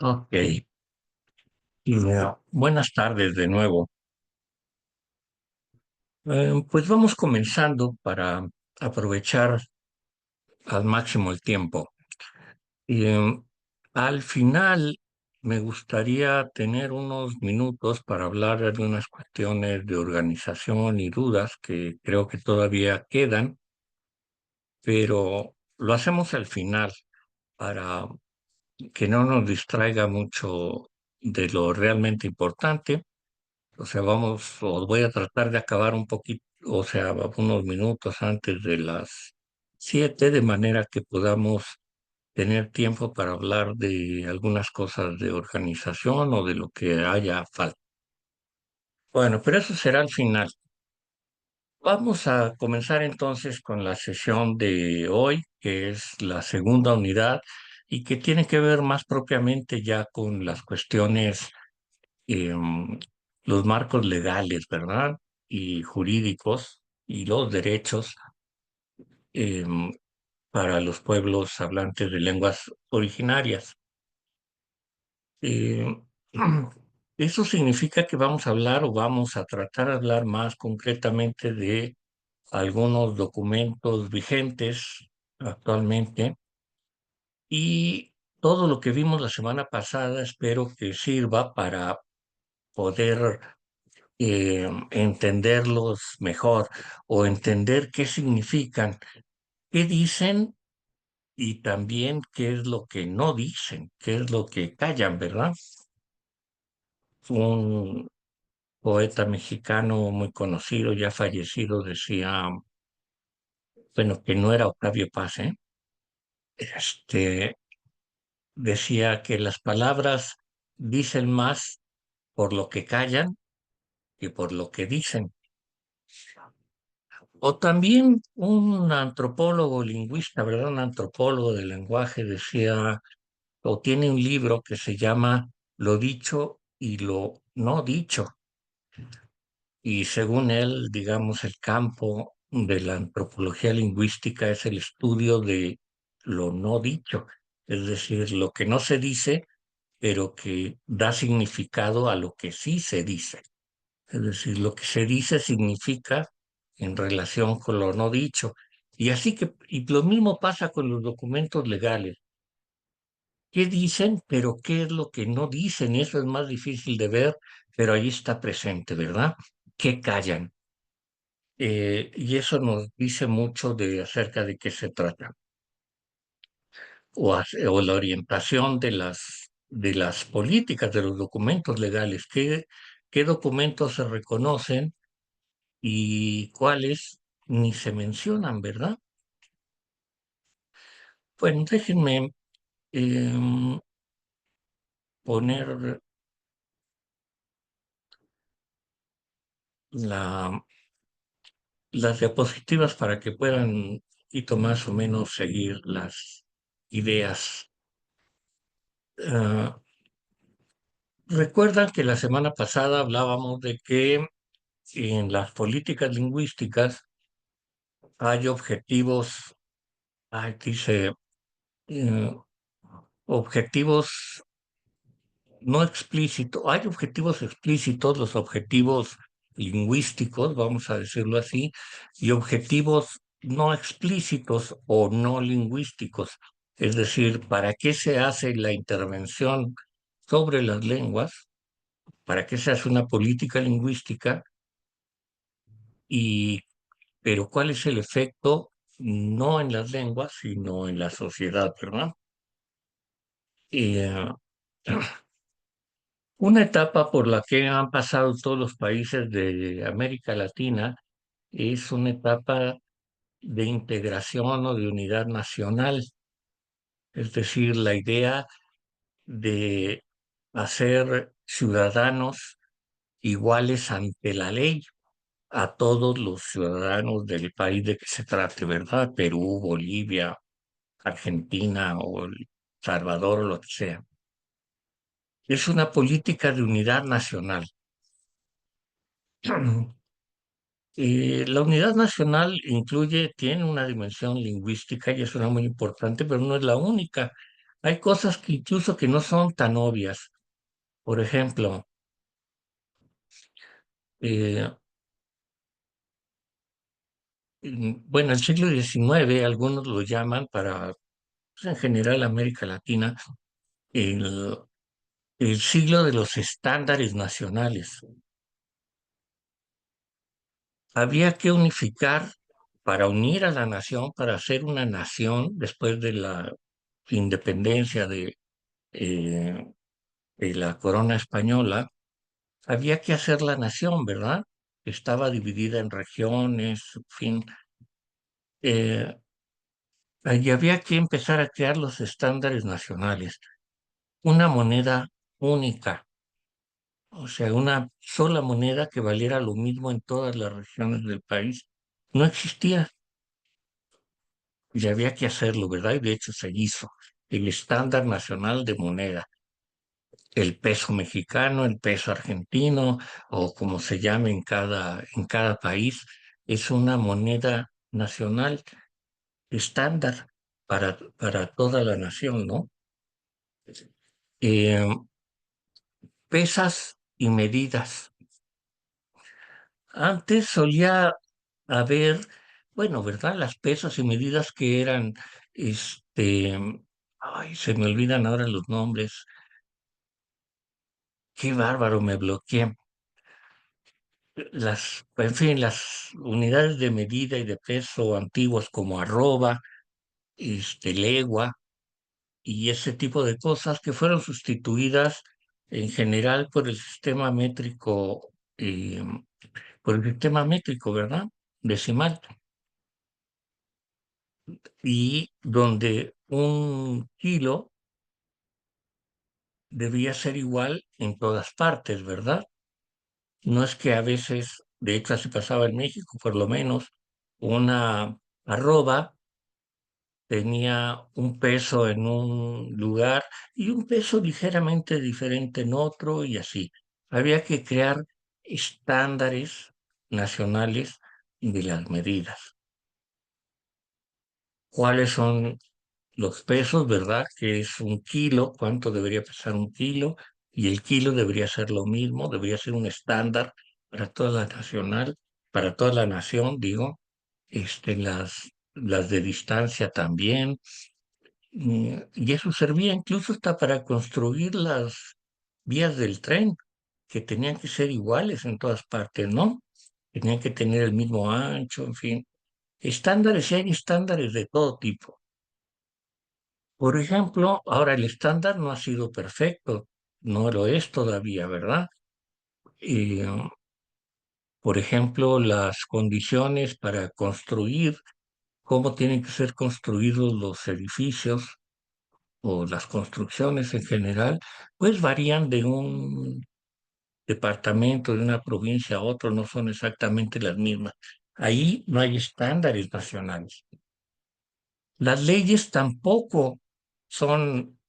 Ok, buenas tardes de nuevo. Pues vamos comenzando para aprovechar al máximo el tiempo. Y al final me gustaría tener unos minutos para hablar de algunas cuestiones de organización y dudas que creo que todavía quedan, pero lo hacemos al final para que no nos distraiga mucho de lo realmente importante. O sea, os voy a tratar de acabar un poquito, o sea, unos minutos antes de las 7, de manera que podamos tener tiempo para hablar de algunas cosas de organización o de lo que haya falta. Bueno, pero eso será al final. Vamos a comenzar entonces con la sesión de hoy, que es la segunda unidad y que tiene que ver más propiamente ya con las cuestiones, em, los marcos legales, ¿verdad? Y jurídicos y los derechos em, para los pueblos hablantes de lenguas originarias. Eh, Eso significa que vamos a hablar o vamos a tratar de hablar más concretamente de algunos documentos vigentes actualmente y todo lo que vimos la semana pasada espero que sirva para poder entenderlos mejor o entender qué significan, qué dicen y también qué es lo que no dicen, qué es lo que callan, ¿verdad? Un poeta mexicano muy conocido, ya fallecido, decía, bueno, que no era Octavio Paz, ¿eh? Este, decía que las palabras dicen más por lo que callan que por lo que dicen. O también un antropólogo lingüista, ¿verdad? Un antropólogo del lenguaje decía, o tiene un libro que se llama Lo dicho y lo no dicho. Y según él, digamos, el campo de la antropología lingüística es el estudio de lo no dicho, es decir, lo que no se dice, pero que da significado a lo que sí se dice. Es decir, lo que se dice significa en relación con lo no dicho. Y así que, y lo mismo pasa con los documentos legales. ¿Qué dicen, pero qué es lo que no dicen? Eso es más difícil de ver, pero ahí está presente, ¿verdad? ¿Qué callan? Y eso nos dice mucho de acerca de qué se trata, o la orientación de las políticas, de los documentos legales, qué documentos se reconocen y cuáles ni se mencionan, ¿verdad? Bueno, déjenme em, poner la, las diapositivas para que puedan un poquito más o menos seguir las ideas. Ah, Recuerdan que la semana pasada hablábamos de que en las políticas lingüísticas hay objetivos, dice, eh, objetivos no explícitos, hay objetivos explícitos, los objetivos lingüísticos, vamos a decirlo así, y objetivos no explícitos o no lingüísticos. Es decir, ¿para qué se hace la intervención sobre las lenguas? ¿Para qué se hace una política lingüística? Y pero ¿cuál es el efecto? No en las lenguas, sino en la sociedad, ¿verdad? Y, una etapa por la que han pasado todos los países de América Latina es una etapa de integración o de unidad nacional, es decir, la idea de hacer ciudadanos iguales ante la ley a todos los ciudadanos del país de que se trate, ¿verdad? Perú, Bolivia, Argentina o El Salvador o lo que sea. Es una política de unidad nacional. La unidad nacional tiene una dimensión lingüística y es una muy importante, pero no es la única. Hay cosas que incluso que no son tan obvias. Por ejemplo, eh, bueno, el siglo XIX, algunos lo llaman para, pues, en general, América Latina, el, el siglo de los estándares nacionales. Había que unificar para unir a la nación, para hacer una nación después de la independencia eh, de la corona española. Había que hacer la nación, ¿verdad? Estaba dividida en regiones, en fin. eh, y había que empezar a crear los estándares nacionales. Una moneda única, o sea, una sola moneda que valiera lo mismo en todas las regiones del país. No existía y había que hacerlo, ¿verdad? Y de hecho se hizo. El estándar nacional de moneda, el peso mexicano, el peso argentino, o como se llame en cada país, es una moneda nacional estándar para toda la nación, ¿no? Eh, pesas y medidas. Antes solía haber, bueno, ¿verdad? Las pesas y medidas que eran, este, ay, se me olvidan ahora los nombres. Qué bárbaro, me bloqueé. En fin, las unidades de medida y de peso antiguas como arroba, legua y ese tipo de cosas que fueron sustituidas en general eh, por el sistema métrico, ¿verdad? Decimal. Y donde un kilo debía ser igual en todas partes, ¿verdad? No es que a veces, de hecho así pasaba en México, por lo menos, una arroba tenía un peso en un lugar y un peso ligeramente diferente en otro y así. Había que crear estándares nacionales de las medidas. ¿Cuáles son los pesos, verdad? Que es un kilo, cuánto debería pesar un kilo, y el kilo debería ser lo mismo, debería ser un estándar para toda la nacional, para toda la nación, digo, las de distancia también, y eso servía incluso hasta para construir las vías del tren, que tenían que ser iguales en todas partes, ¿no? Tenían que tener el mismo ancho, en fin. Estándares, y hay estándares de todo tipo. Por ejemplo, ahora el estándar no ha sido perfecto, no lo es todavía, ¿verdad? Y, por ejemplo, las condiciones para construir, cómo tienen que ser construidos los edificios o las construcciones en general, pues varían de un departamento, de una provincia a otro, no son exactamente las mismas. Ahí no hay estándares nacionales. Las leyes tampoco son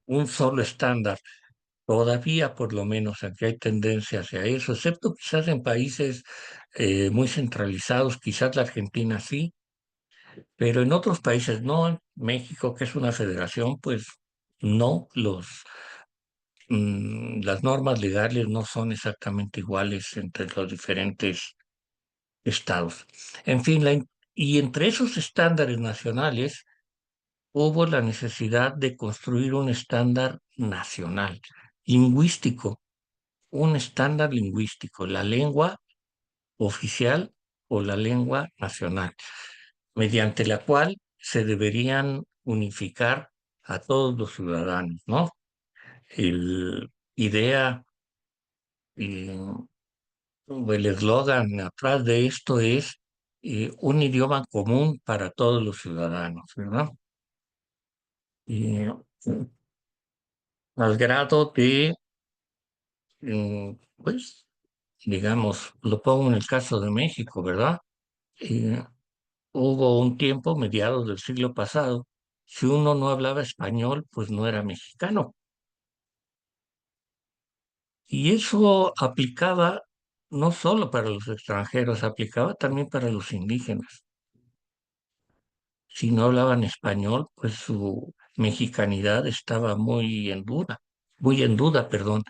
un solo estándar. Todavía, por lo menos, aquí hay tendencia hacia eso, excepto quizás en países muy centralizados, quizás la Argentina sí, pero en otros países no. En México, que es una federación, pues no, las normas legales no son exactamente iguales entre los diferentes estados. En fin, y entre esos estándares nacionales hubo la necesidad de construir un estándar nacional, lingüístico, un estándar lingüístico, la lengua oficial o la lengua nacional, mediante la cual se deberían unificar a todos los ciudadanos, ¿no? El idea, eh, o el eslogan atrás de esto es un idioma común para todos los ciudadanos, ¿verdad? Y, al grado de, pues, digamos, lo pongo en el caso de México, ¿verdad? Eh, Hubo un tiempo, mediados del siglo pasado, si uno no hablaba español, pues no era mexicano. Y eso aplicaba no solo para los extranjeros, aplicaba también para los indígenas. Si no hablaban español, pues mexicanidad estaba muy en duda, perdón.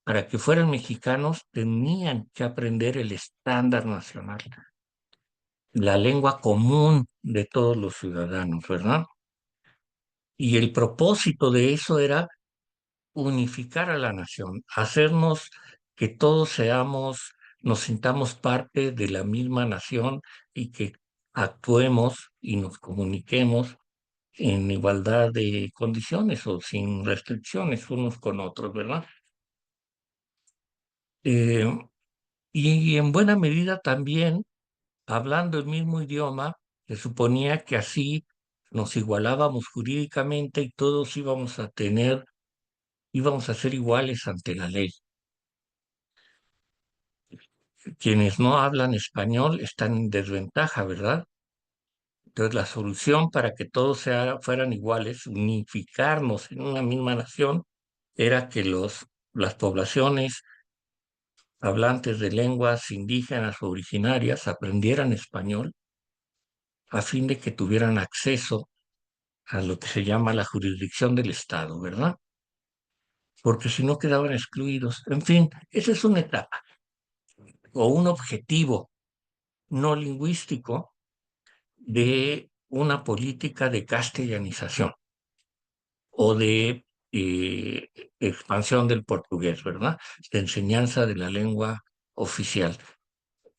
Para que fueran mexicanos tenían que aprender el estándar nacional, la lengua común de todos los ciudadanos, ¿verdad? Y el propósito de eso era unificar a la nación, hacernos que todos nos sintamos parte de la misma nación y que actuemos y nos comuniquemos en igualdad de condiciones o sin restricciones unos con otros, ¿verdad? Eh, y en buena medida también, hablando el mismo idioma, se suponía que así nos igualábamos jurídicamente y todos íbamos a ser iguales ante la ley. Quienes no hablan español están en desventaja, ¿verdad? Entonces, la solución para que todos fueran iguales, unificarnos en una misma nación, era que las poblaciones hablantes de lenguas indígenas o originarias aprendieran español a fin de que tuvieran acceso a lo que se llama la jurisdicción del Estado, ¿verdad? Porque si no quedaban excluidos. En fin, esa es una etapa o un objetivo no lingüístico de una política de castellanización o de expansión del portugués, ¿verdad? De enseñanza de la lengua oficial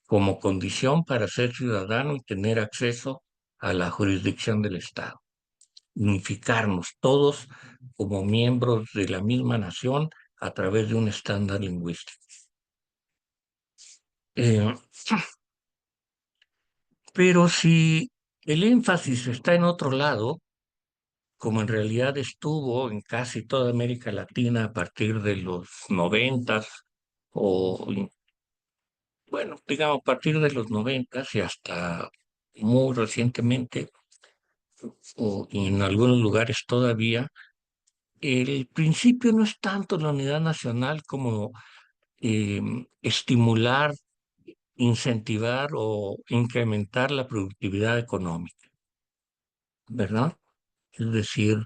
como condición para ser ciudadano y tener acceso a la jurisdicción del Estado. Unificarnos todos como miembros de la misma nación a través de un estándar lingüístico. Eh, pero si el énfasis está en otro lado, como en realidad estuvo en casi toda América Latina a partir de los noventas, o bueno, digamos a partir de los noventas y hasta muy recientemente, o en algunos lugares todavía, el principio no es tanto la unidad nacional como eh, estimular, incentivar o incrementar la productividad económica, ¿verdad? Es decir,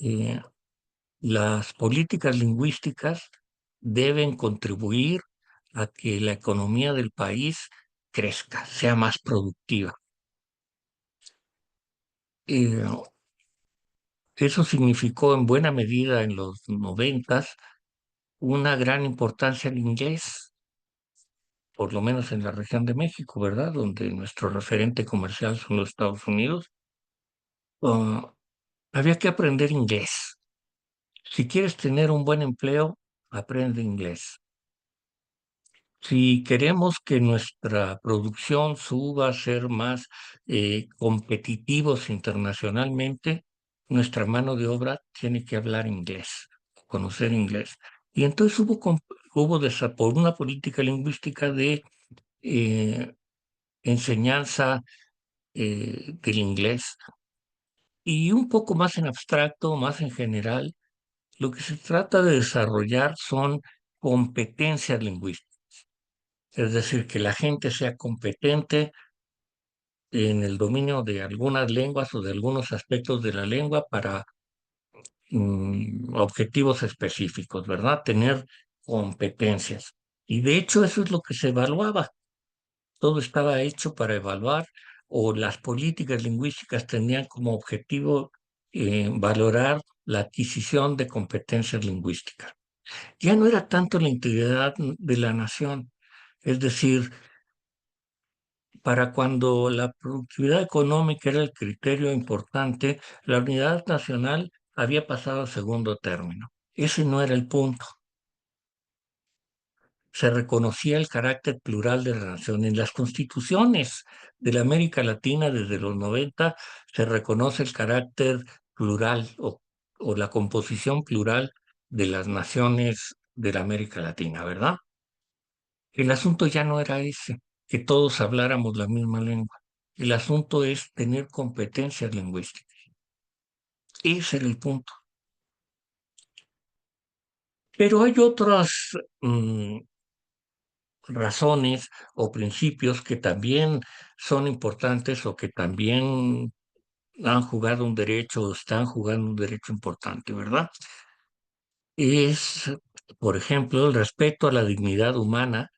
eh, las políticas lingüísticas deben contribuir a que la economía del país crezca, sea más productiva. Eh, Eso significó en buena medida en los noventas una gran importancia al inglés, por lo menos en la región de México, ¿verdad? Donde nuestro referente comercial son los Estados Unidos. Ah, había que aprender inglés. Si quieres tener un buen empleo, aprende inglés. Si queremos que nuestra producción suba a ser más competitivos internacionalmente, nuestra mano de obra tiene que hablar inglés, conocer inglés. Y entonces por una política lingüística de eh, enseñanza del inglés y un poco más en abstracto, más en general, lo que se trata de desarrollar son competencias lingüísticas. Es decir, que la gente sea competente en el dominio de algunas lenguas o de algunos aspectos de la lengua para objetivos específicos, ¿verdad? Tener competencias. Y de hecho eso es lo que se evaluaba. Todo estaba hecho para evaluar o las políticas lingüísticas tenían como objetivo valorar la adquisición de competencias lingüísticas. Ya no era tanto la integridad de la nación, es decir, para cuando la productividad económica era el criterio importante, la unidad nacional había pasado a segundo término. Ese no era el punto. Se reconocía el carácter plural de la nación. En las constituciones de la América Latina desde los 90 se reconoce el carácter plural o la composición plural de las naciones de la América Latina, ¿verdad? El asunto ya no era ese, que todos habláramos la misma lengua. El asunto es tener competencias lingüísticas. Ese era el punto. Pero hay otras mm, razones o principios que también son importantes o que también han jugado un derecho, están jugando un derecho importante, ¿verdad? Es, por ejemplo, el respeto a la dignidad humana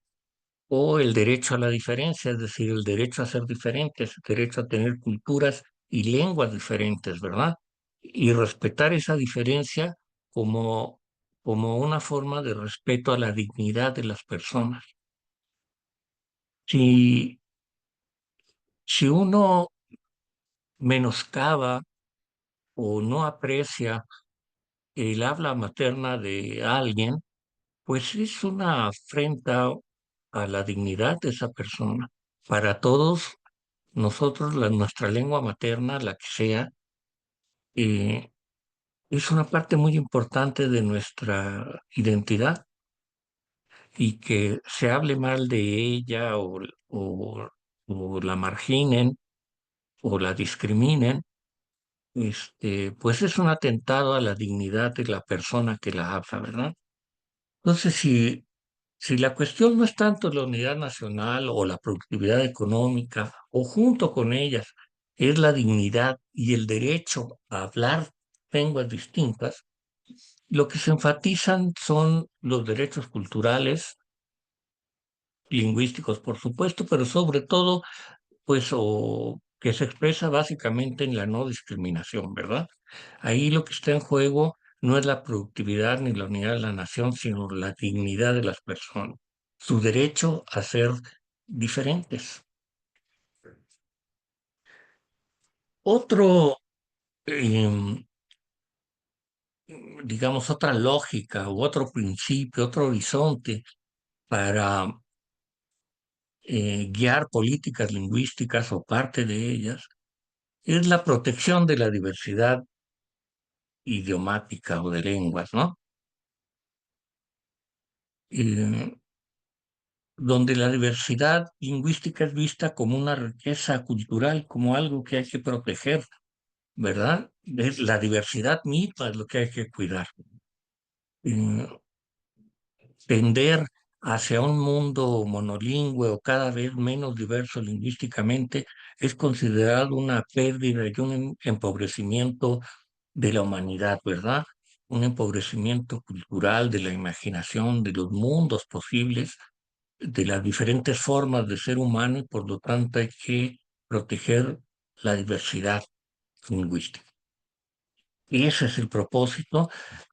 o el derecho a la diferencia, es decir, el derecho a ser diferentes, el derecho a tener culturas y lenguas diferentes, ¿verdad? Y respetar esa diferencia como, como una forma de respeto a la dignidad de las personas. Si, si uno menoscaba o no aprecia el habla materna de alguien, pues es una afrenta a la dignidad de esa persona. Para todos nosotros, nuestra lengua materna, la que sea, eh, es una parte muy importante de nuestra identidad y que se hable mal de ella o la marginen o la discriminen, pues es un atentado a la dignidad de la persona que la habla, ¿verdad? Entonces, si la cuestión no es tanto la unidad nacional o la productividad económica, o junto con ellas, es la dignidad y el derecho a hablar lenguas distintas, lo que se enfatizan son los derechos culturales, lingüísticos, por supuesto, pero sobre todo, pues, o que se expresa básicamente en la no discriminación, ¿verdad? Ahí lo que está en juego no es la productividad ni la unidad de la nación, sino la dignidad de las personas, su derecho a ser diferentes. Otro, em, digamos, otra lógica u otro principio, otro horizonte para guiar políticas lingüísticas o parte de ellas es la protección de la diversidad idiomática o de lenguas, ¿no? Eh, donde la diversidad lingüística es vista como una riqueza cultural, como algo que hay que proteger, ¿verdad? Es la diversidad misma es lo que hay que cuidar. Eh, Tender hacia un mundo monolingüe o cada vez menos diverso lingüísticamente es considerado una pérdida y un empobrecimiento de la humanidad, ¿verdad? Un empobrecimiento cultural de la imaginación, de los mundos posibles, de las diferentes formas de ser humano y por lo tanto hay que proteger la diversidad lingüística. Y ese es el propósito,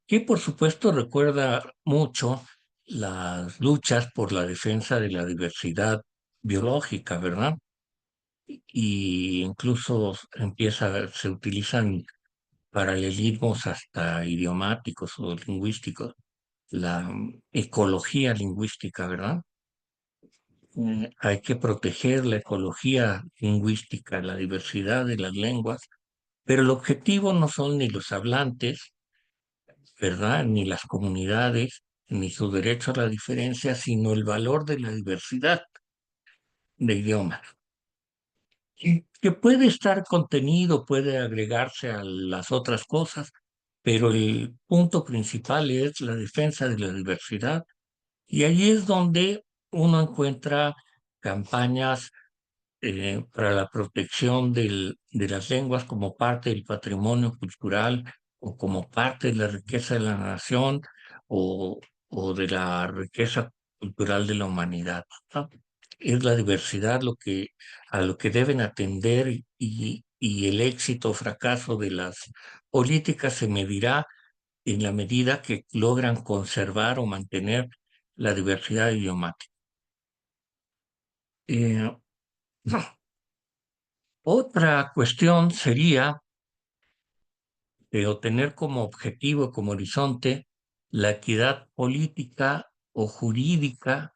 que por supuesto recuerda mucho las luchas por la defensa de la diversidad biológica, ¿verdad? Y incluso se utilizan paralelismos hasta idiomáticos o lingüísticos, la ecología lingüística, ¿verdad? Hay que proteger la ecología lingüística, la diversidad de las lenguas, pero el objetivo no son ni los hablantes, ¿verdad? Ni las comunidades, ni su derecho a la diferencia, sino el valor de la diversidad de idiomas. Y que puede estar contenido, puede agregarse a las otras cosas, pero el punto principal es la defensa de la diversidad. Y ahí es donde uno encuentra campañas para la protección de las lenguas como parte del patrimonio cultural o como parte de la riqueza de la nación o, o de la riqueza cultural de la humanidad, ¿no? Es la diversidad a lo que deben atender y el éxito o fracaso de las políticas se medirá en la medida que logran conservar o mantener la diversidad idiomática. Eh, Otra cuestión sería tener como objetivo, como horizonte, la equidad política o jurídica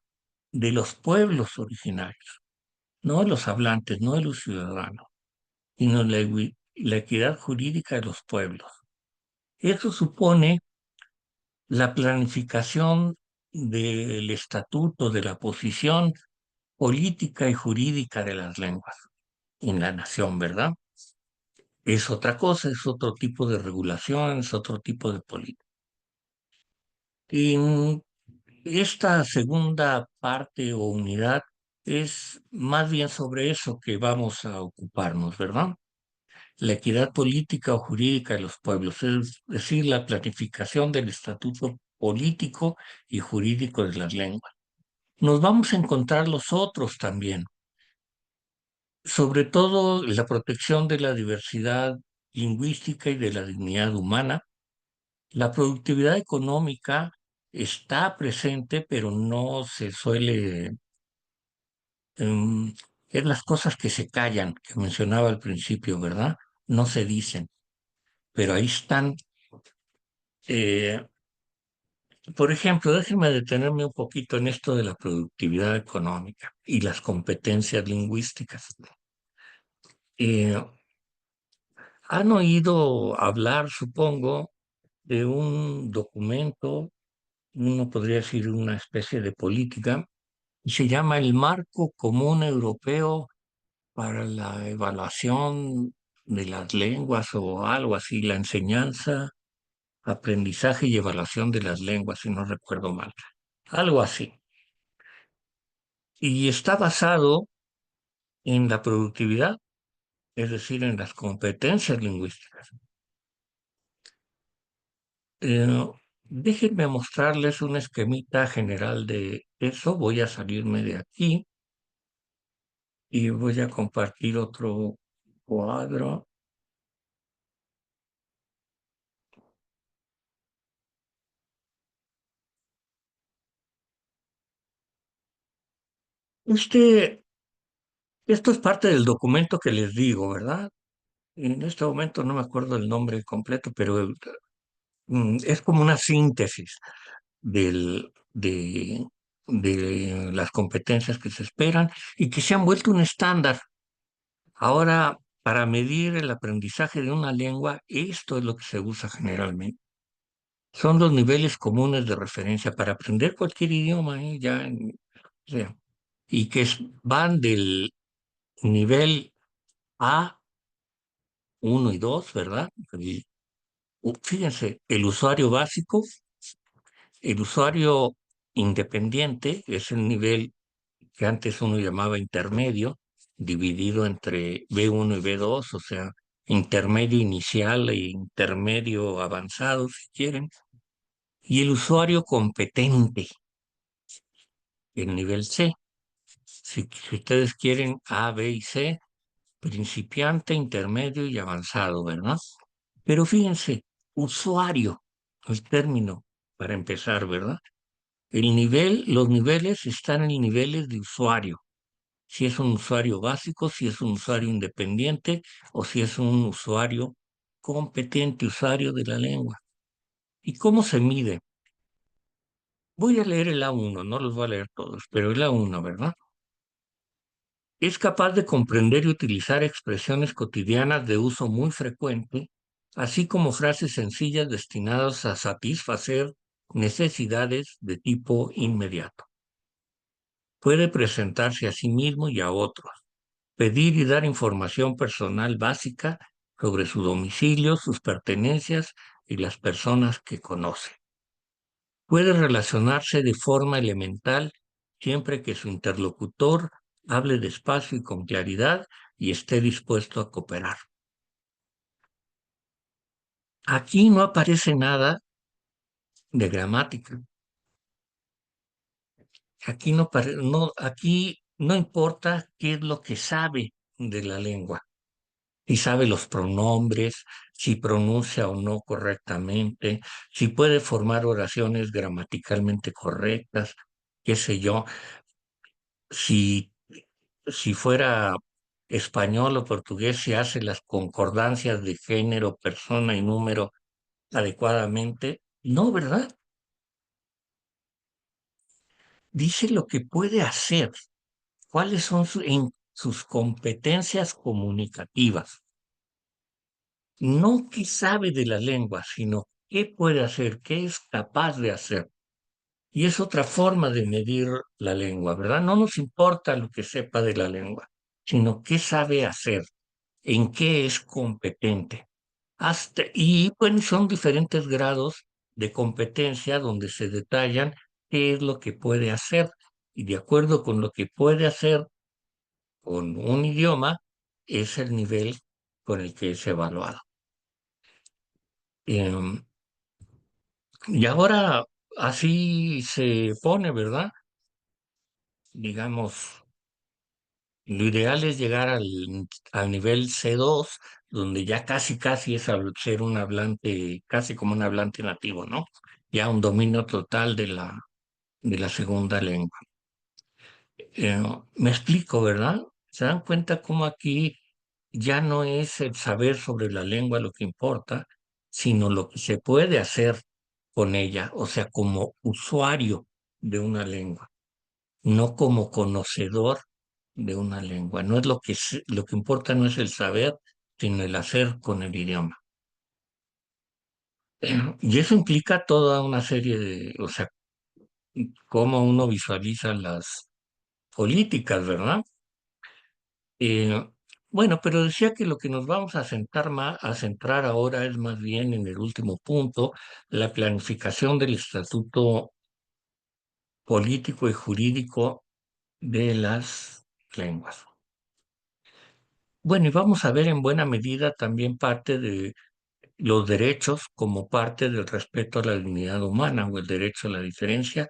de los pueblos originarios, no de los hablantes, no de los ciudadanos, sino la equidad jurídica de los pueblos. Eso supone la planificación del estatuto, de la posición política y jurídica de las lenguas en la nación, ¿verdad? Es otra cosa, es otro tipo de regulación, es otro tipo de política. En esta segunda parte o unidad es más bien sobre eso que vamos a ocuparnos, ¿verdad? la equidad política o jurídica de los pueblos, es decir, la planificación del estatuto político y jurídico de las lenguas. Nos vamos a encontrar los otros también, sobre todo la protección de la diversidad lingüística y de la dignidad humana. La productividad económica está presente, pero no se suele, em, es las cosas que se callan, que mencionaba al principio, ¿verdad? No se dicen, pero ahí están. Eh, por ejemplo, déjenme detenerme un poquito en esto de la productividad económica y las competencias lingüísticas. Eh, Han oído hablar, supongo, de un documento, uno podría decir una especie de política, y se llama el Marco Común Europeo para la Evaluación de las Lenguas o algo así, la enseñanza, aprendizaje y evaluación de las lenguas, si no recuerdo mal, algo así. Y está basado en la productividad, es decir, en las competencias lingüísticas. Eh, Déjenme mostrarles un esquemita general de eso. Voy a salirme de aquí y voy a compartir otro cuadro. Este, Esto es parte del documento que les digo, ¿verdad? En este momento no me acuerdo el nombre completo, pero es como una síntesis de las competencias que se esperan y que se han vuelto un estándar. Ahora, para medir el aprendizaje de una lengua, esto es lo que se usa generalmente. Son los niveles comunes de referencia para aprender cualquier idioma, o sea, y van del nivel A1 y 2, ¿verdad? Fíjense, el usuario básico, el usuario independiente es el nivel que antes uno llamaba intermedio, dividido entre B1 y B2, o sea, intermedio inicial e intermedio avanzado, si quieren, y el usuario competente, el nivel C. Si ustedes quieren A, B y C, principiante, intermedio y avanzado, ¿verdad? Pero fíjense, usuario, el término para empezar, ¿verdad? Los niveles están en niveles de usuario. Si es un usuario básico, si es un usuario independiente o si es un usuario competente, usuario de la lengua. ¿Y cómo se mide? Voy a leer el A1, no los voy a leer todos, pero el A1, ¿verdad? Es capaz de comprender y utilizar expresiones cotidianas de uso muy frecuente, así como frases sencillas destinadas a satisfacer necesidades de tipo inmediato. Puede presentarse a sí mismo y a otros, pedir y dar información personal básica sobre su domicilio, sus pertenencias y las personas que conoce. Puede relacionarse de forma elemental siempre que su interlocutor hable despacio y con claridad y esté dispuesto a cooperar. Aquí no aparece nada de gramática. Aquí no importa qué es lo que sabe de la lengua. Si sabe los pronombres, si pronuncia o no correctamente, si puede formar oraciones gramaticalmente correctas, qué sé yo, si, si fuera español o portugués, se hace las concordancias de género, persona y número adecuadamente. No, ¿verdad? Dice lo que puede hacer, cuáles son sus competencias comunicativas. No qué sabe de la lengua, sino qué puede hacer, qué es capaz de hacer. Y es otra forma de medir la lengua, ¿verdad? No nos importa lo que sepa de la lengua, sino qué sabe hacer, en qué es competente. Y bueno, son diferentes grados de competencia donde se detallan qué es lo que puede hacer. Y de acuerdo con lo que puede hacer con un idioma, es el nivel con el que es evaluado. Em, y ahora así se pone, ¿verdad? Digamos, lo ideal es llegar al nivel C2, donde ya casi es ser un hablante, casi como un hablante nativo, ¿no? Ya un dominio total de la segunda lengua. Me explico, ¿verdad? Se dan cuenta cómo aquí ya no es el saber sobre la lengua lo que importa, sino lo que se puede hacer con ella, o sea, como usuario de una lengua, no como conocedor de una lengua. No es lo que importa no es el saber, sino el hacer con el idioma. Y eso implica toda una serie de, o sea, cómo uno visualiza las políticas, ¿verdad? Eh, bueno, pero decía que lo que nos vamos a a centrar ahora es más bien en el último punto, la planificación del estatuto político y jurídico de las lenguas. Bueno, y vamos a ver en buena medida también parte de los derechos como parte del respeto a la dignidad humana o el derecho a la diferencia,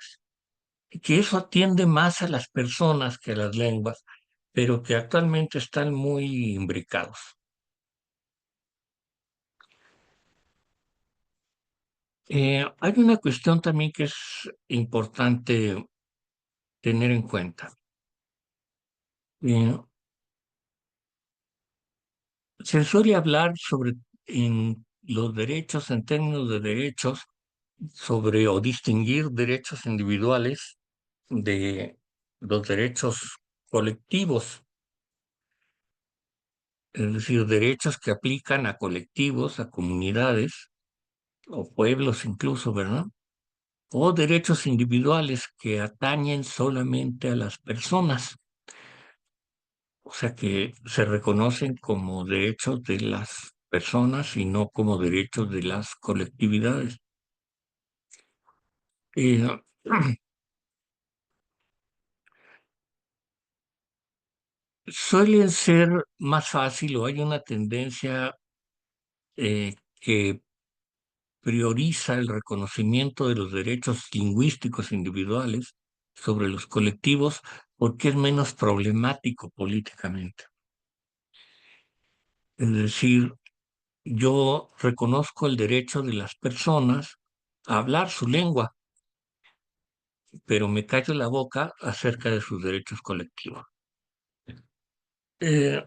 que eso atiende más a las personas que a las lenguas, pero que actualmente están muy imbricados. Hay una cuestión también que es importante tener en cuenta. Eh, Se suele hablar sobre en los derechos, en términos de derechos, sobre o distinguir derechos individuales de los derechos colectivos, es decir, derechos que aplican a colectivos, a comunidades o pueblos incluso, ¿verdad? O derechos individuales que atañen solamente a las personas. O sea que se reconocen como derechos de las personas y no como derechos de las colectividades. Eh, Suelen ser más fácil o hay una tendencia que prioriza el reconocimiento de los derechos lingüísticos individuales sobre los colectivos porque es menos problemático políticamente. Es decir, yo reconozco el derecho de las personas a hablar su lengua, pero me callo la boca acerca de sus derechos colectivos. Eh,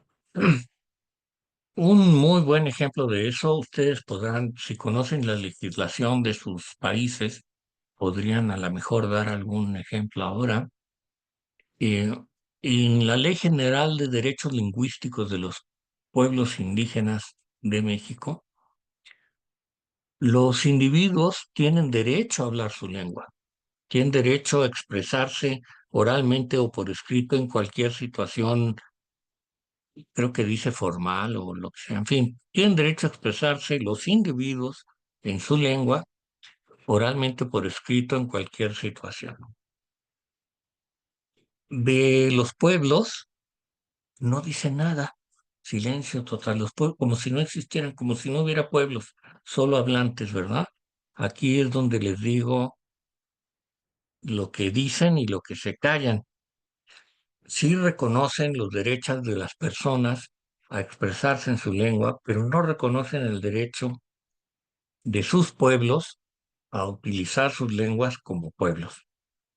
un muy buen ejemplo de eso, ustedes podrán, si conocen la legislación de sus países, podrían a lo mejor dar algún ejemplo ahora. Eh, en la Ley General de Derechos Lingüísticos de los Pueblos Indígenas de México, los individuos tienen derecho a hablar su lengua, tienen derecho a expresarse oralmente o por escrito en cualquier situación, creo que dice formal o lo que sea, en fin, tienen derecho a expresarse los individuos en su lengua oralmente por escrito en cualquier situación. De los pueblos no dice nada, silencio total, los pueblos como si no existieran, como si no hubiera pueblos, solo hablantes, ¿verdad? Aquí es donde les digo lo que dicen y lo que se callan. Sí reconocen los derechos de las personas a expresarse en su lengua, pero no reconocen el derecho de sus pueblos a utilizar sus lenguas como pueblos.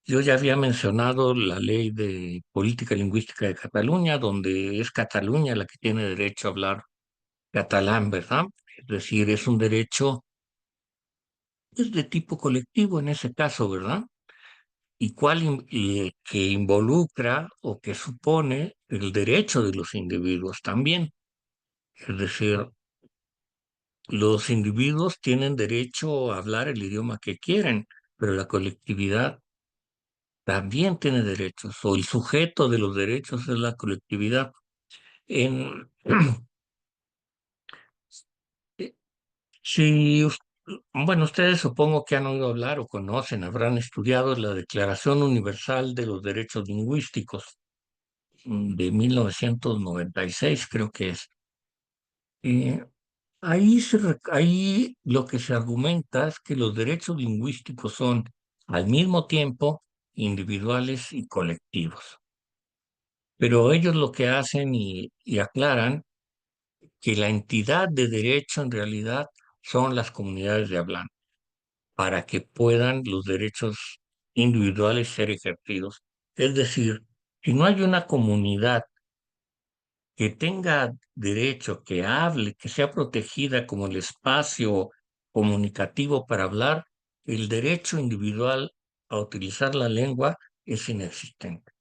Yo ya había mencionado la ley de política lingüística de Cataluña, donde es Cataluña la que tiene derecho a hablar catalán, ¿verdad? Es decir, es un derecho es de tipo colectivo en ese caso, ¿verdad? Y que involucra o que supone el derecho de los individuos también. Es decir, los individuos tienen derecho a hablar el idioma que quieren, pero la colectividad también tiene derechos, o el sujeto de los derechos es la colectividad. En, si, us- bueno, ustedes supongo que han oído hablar o conocen, habrán estudiado la Declaración Universal de los Derechos Lingüísticos de 1996, creo que es. Eh, ahí lo que se argumenta es que los derechos lingüísticos son al mismo tiempo individuales y colectivos. Pero ellos lo que hacen y aclaran que la entidad de derecho en realidad son las comunidades de hablantes, para que puedan los derechos individuales ser ejercidos. Es decir, si no hay una comunidad que tenga derecho, que hable, que sea protegida como el espacio comunicativo para hablar, el derecho individual a utilizar la lengua es inexistente.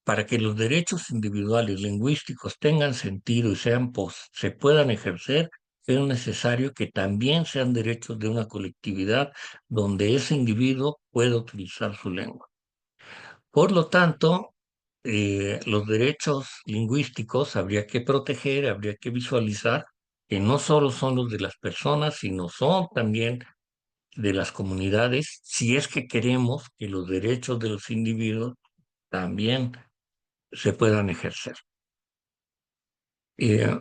Para que los derechos individuales lingüísticos tengan sentido y se puedan ejercer, es necesario que también sean derechos de una colectividad donde ese individuo pueda utilizar su lengua. Por lo tanto, los derechos lingüísticos habría que proteger, habría que visualizar que no solo son los de las personas, sino son también de las comunidades, si es que queremos que los derechos de los individuos también se puedan ejercer. Eh,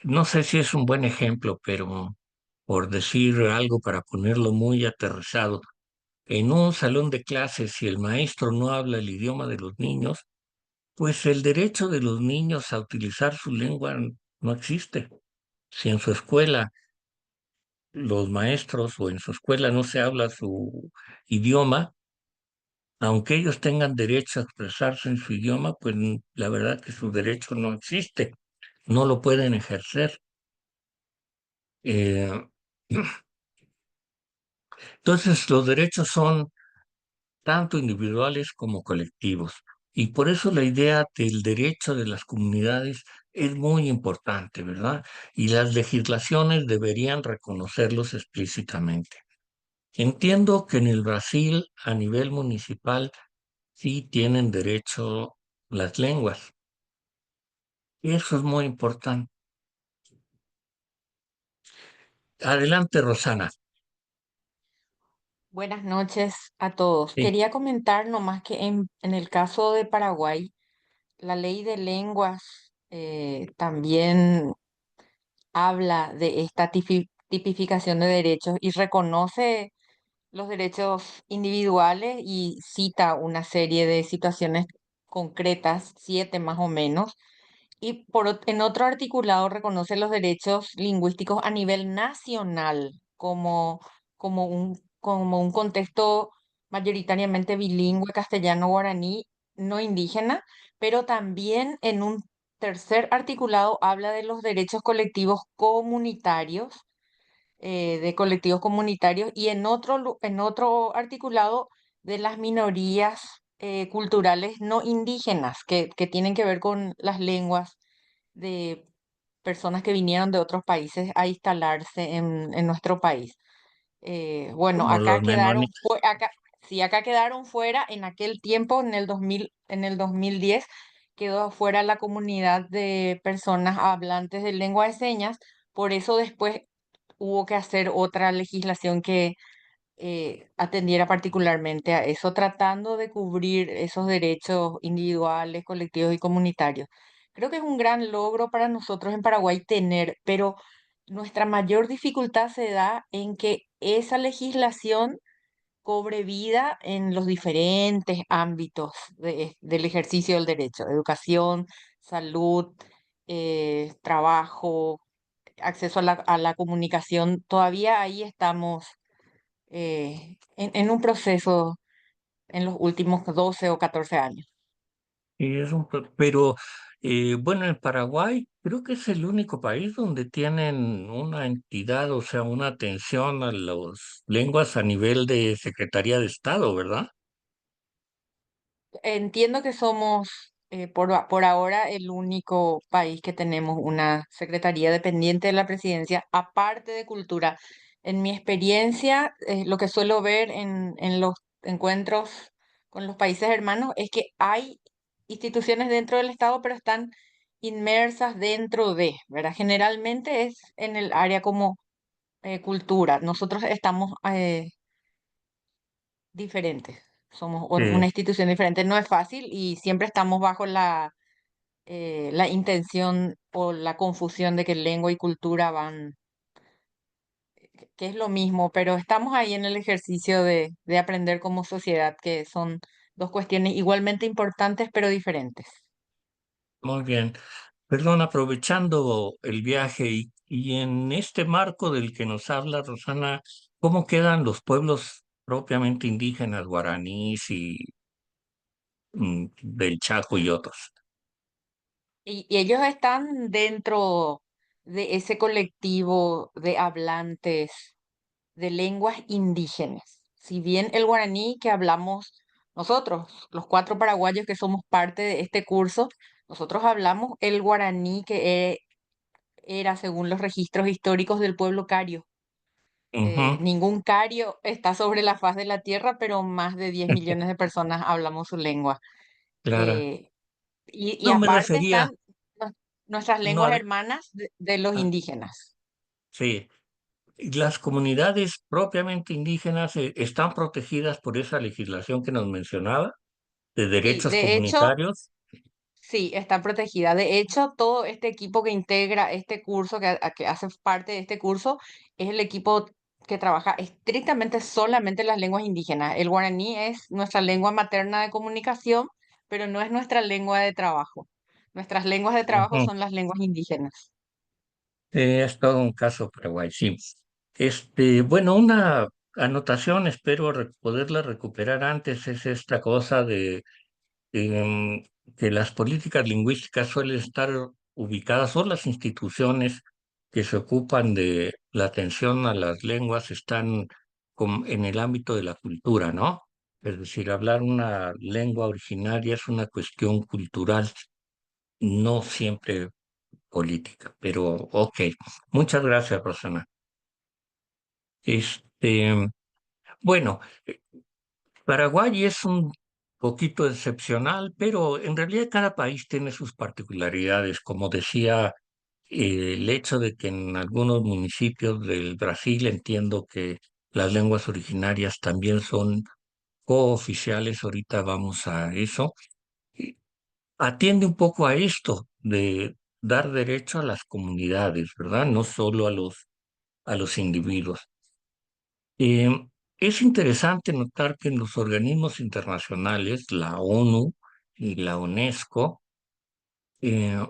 no sé si es un buen ejemplo, pero por decir algo para ponerlo muy aterrizado, en un salón de clases, si el maestro no habla el idioma de los niños, pues el derecho de los niños a utilizar su lengua no existe. Si en su escuela los maestros o en su escuela no se habla su idioma, aunque ellos tengan derecho a expresarse en su idioma, pues la verdad que su derecho no existe, no lo pueden ejercer. Eh, entonces, los derechos son tanto individuales como colectivos. Y por eso la idea del derecho de las comunidades es muy importante, ¿verdad? Y las legislaciones deberían reconocerlos explícitamente. Entiendo que en el Brasil, a nivel municipal, sí tienen derecho las lenguas. Y eso es muy importante. Adelante, Rosana. Buenas noches a todos. Sí, Quería comentar nomás que en el caso de Paraguay, la ley de lenguas también habla de esta tipificación de derechos y reconoce los derechos individuales y cita una serie de situaciones concretas, 7 más o menos, y en otro articulado reconoce los derechos lingüísticos a nivel nacional como un contexto mayoritariamente bilingüe castellano-guaraní, no indígena, pero también en un tercer articulado habla de los derechos colectivos comunitarios, de colectivos comunitarios, y en otro articulado de las minorías culturales no indígenas que tienen que ver con las lenguas de personas que vinieron de otros países a instalarse en nuestro país. Bueno, como los menonitas. sí, acá quedaron fuera en aquel tiempo, en el 2010, quedó fuera la comunidad de personas hablantes de lengua de señas, por eso después hubo que hacer otra legislación que atendiera particularmente a eso, tratando de cubrir esos derechos individuales, colectivos y comunitarios. Creo que es un gran logro para nosotros en Paraguay tener, pero nuestra mayor dificultad se da en que esa legislación cobre vida en los diferentes ámbitos del ejercicio del derecho: educación, salud, trabajo, acceso a a la comunicación. Todavía ahí estamos en un proceso en los últimos 12 o 14 años. Y es pero bueno, en Paraguay creo que es el único país donde tienen una entidad, o sea, una atención a las lenguas a nivel de Secretaría de Estado, ¿verdad? Entiendo que somos por ahora el único país que tenemos una secretaría dependiente de la presidencia, aparte de cultura. En mi experiencia, lo que suelo ver en los encuentros con los países hermanos es que hay instituciones dentro del Estado, pero están inmersas dentro de, ¿verdad? Generalmente es en el área como cultura. Nosotros estamos diferentes, somos una Sí. institución diferente. No es fácil y siempre estamos bajo la intención o la confusión de que lengua y cultura van, que es lo mismo, pero estamos ahí en el ejercicio de aprender como sociedad, que son dos cuestiones igualmente importantes pero diferentes. Muy bien. Perdón, aprovechando el viaje y en este marco del que nos habla Rosana, ¿cómo quedan los pueblos propiamente indígenas, guaraníes y del Chaco y otros? Y ellos están dentro de ese colectivo de hablantes de lenguas indígenas. Si bien el guaraní que hablamos nosotros, los cuatro paraguayos que somos parte de este curso, nosotros hablamos el guaraní que era según los registros históricos del pueblo cario. Ujú, Ningún cario está sobre la faz de la tierra, pero más de 10 millones de personas hablamos su lengua. Clara. Eh, y No me aparte refería, están nues- nuestras no, lenguas hermanas de los ah, indígenas. sí, las comunidades propiamente indígenas están protegidas por esa legislación que nos mencionaba, de Sí, derechos de hecho, comunitarios. sí, está protegida. De hecho, todo este equipo que integra este curso, que hace parte de este curso, es el equipo que trabaja estrictamente solamente las lenguas indígenas. El guaraní es nuestra lengua materna de comunicación, pero no es nuestra lengua de trabajo. Nuestras lenguas de trabajo Ujú. son las lenguas indígenas. Es todo un caso Paraguay, sí. Bueno, una anotación, espero poderla recuperar antes, es esta cosa de em, que las políticas lingüísticas suelen estar ubicadas, o las instituciones que se ocupan de la atención a las lenguas están en el ámbito de la cultura, ¿no? Es decir, hablar una lengua originaria es una cuestión cultural, no siempre política, pero ok. Muchas gracias, Rosana. Este, bueno, Paraguay es un poquito excepcional, pero en realidad cada país tiene sus particularidades. Como decía, el hecho de que en algunos municipios del Brasil entiendo que las lenguas originarias también son cooficiales, ahorita vamos a eso, y atiende un poco a esto de dar derecho a las comunidades, ¿verdad? No solo a los individuos. Eh, es interesante notar que en los organismos internacionales, la ONU y la UNESCO, eh,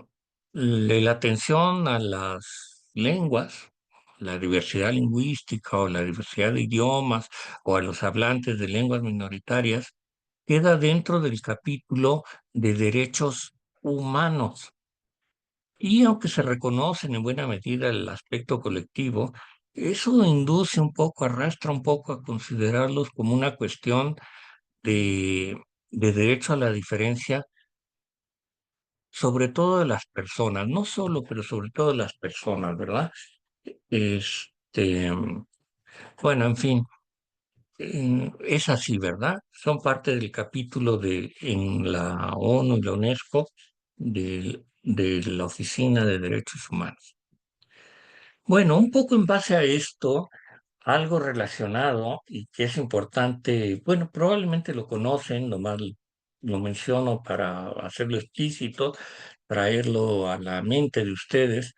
la atención a las lenguas, la diversidad lingüística o la diversidad de idiomas o a los hablantes de lenguas minoritarias, queda dentro del capítulo de derechos humanos. Y aunque se reconocen en buena medida el aspecto colectivo, eso induce un poco, arrastra un poco a considerarlos como una cuestión de derecho a la diferencia, sobre todo de las personas, no solo, pero sobre todo de las personas, ¿verdad? Este, bueno, en fin, es así, ¿verdad? Son parte del capítulo en la ONU y la UNESCO de la Oficina de Derechos Humanos. Bueno, un poco en base a esto, algo relacionado y que es importante, bueno, probablemente lo conocen, nomás lo menciono para hacerlo explícito, traerlo a la mente de ustedes,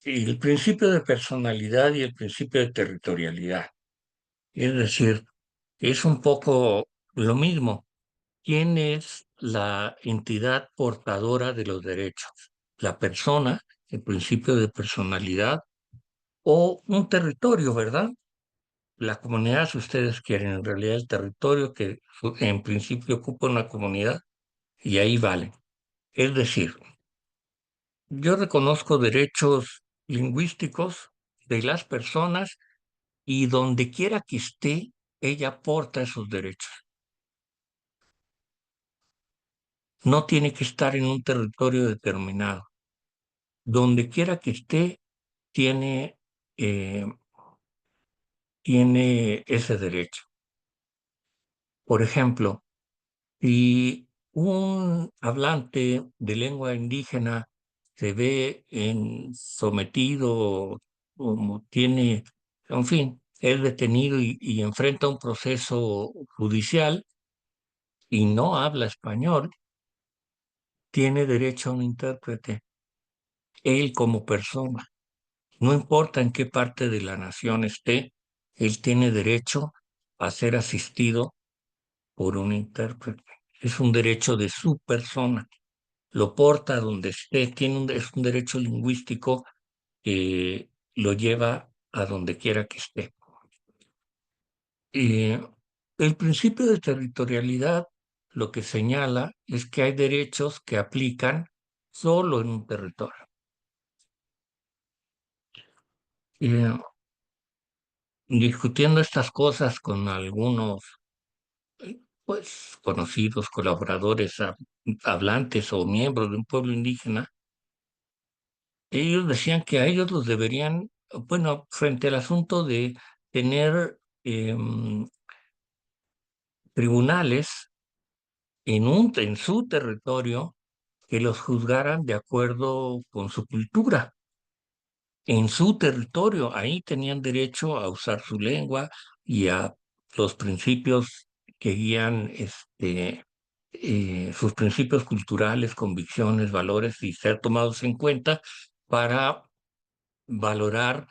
el principio de personalidad y el principio de territorialidad. Es decir, es un poco lo mismo. ¿Quién es la entidad portadora de los derechos? La persona, el principio de personalidad o un territorio, ¿verdad? La comunidad, si ustedes quieren, en realidad el territorio que en principio ocupa una comunidad y ahí vale. Es decir, yo reconozco derechos lingüísticos de las personas y donde quiera que esté, ella aporta esos derechos. No tiene que estar en un territorio determinado. Donde quiera que esté, tiene, eh, tiene ese derecho. Por ejemplo, si un hablante de lengua indígena se ve sometido, como tiene, en fin, es detenido y enfrenta un proceso judicial y no habla español, tiene derecho a un intérprete, él como persona. No importa en qué parte de la nación esté, él tiene derecho a ser asistido por un intérprete. Es un derecho de su persona. Lo porta donde esté, es un derecho lingüístico que lo lleva a donde quiera que esté. Eh, el principio de territorialidad lo que señala es que hay derechos que aplican solo en un territorio. Eh, discutiendo estas cosas con algunos, pues, conocidos colaboradores hablantes o miembros de un pueblo indígena, ellos decían que a ellos los deberían, bueno, frente al asunto de tener tribunales en su territorio que los juzgaran de acuerdo con su cultura, en su territorio. Ahí tenían derecho a usar su lengua y a los principios que guían sus principios culturales, convicciones, valores y ser tomados en cuenta para valorar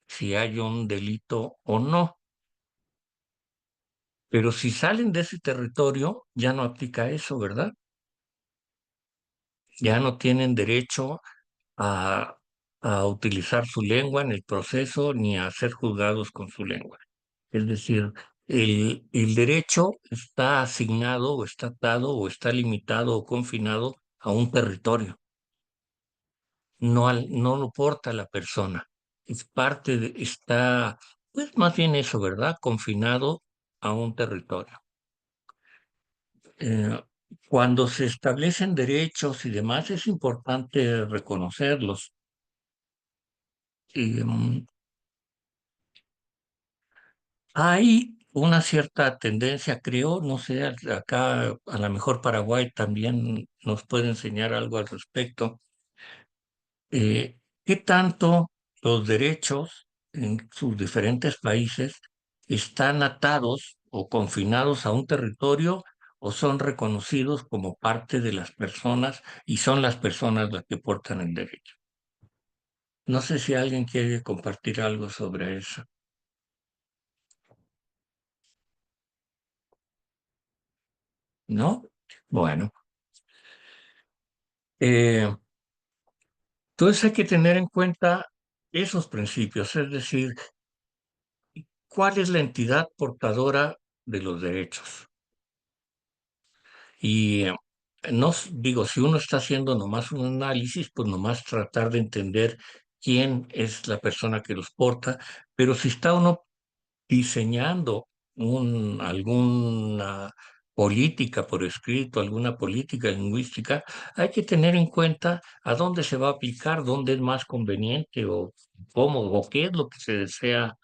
si hay un delito o no. Pero si salen de ese territorio, ya no aplica eso, ¿verdad? Ya no tienen derecho a, a utilizar su lengua en el proceso ni a ser juzgados con su lengua. Es decir, el derecho está asignado o está atado o está limitado o confinado a un territorio, no lo porta la persona. Es parte de, está, pues más bien eso, ¿verdad? Confinado a un territorio. Eh, cuando se establecen derechos y demás, es importante reconocerlos. Y, hay una cierta tendencia, creo, no sé, acá a lo mejor Paraguay también nos puede enseñar algo al respecto. ¿Qué tanto los derechos en sus diferentes países están atados o confinados a un territorio o son reconocidos como parte de las personas y son las personas las que portan el derecho? No sé si alguien quiere compartir algo sobre eso, ¿no? Bueno. eh, Entonces hay que tener en cuenta esos principios, es decir, cuál es la entidad portadora de los derechos. Y no digo, si uno está haciendo nomás un análisis, pues nomás tratar de entender quién es la persona que los porta, pero si está uno diseñando alguna política por escrito, alguna política lingüística, hay que tener en cuenta a dónde se va a aplicar, dónde es más conveniente o cómo o qué es lo que se desea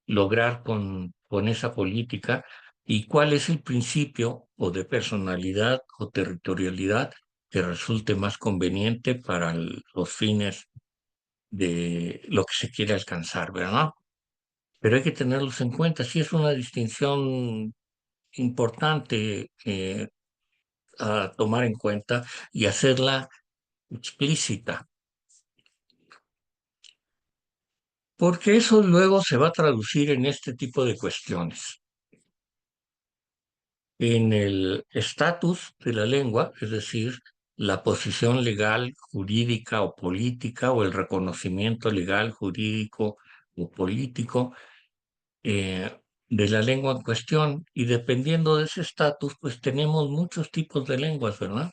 lograr con esa política y cuál es el principio o de personalidad o territorialidad que resulte más conveniente para los fines de lo que se quiere alcanzar, ¿verdad? Pero hay que tenerlos en cuenta. Sí es una distinción importante a tomar en cuenta y hacerla explícita, porque eso luego se va a traducir en este tipo de cuestiones, en el estatus de la lengua, es decir, la posición legal, jurídica o política o el reconocimiento legal, jurídico o político de la lengua en cuestión y dependiendo de ese estatus, pues tenemos muchos tipos de lenguas, ¿verdad?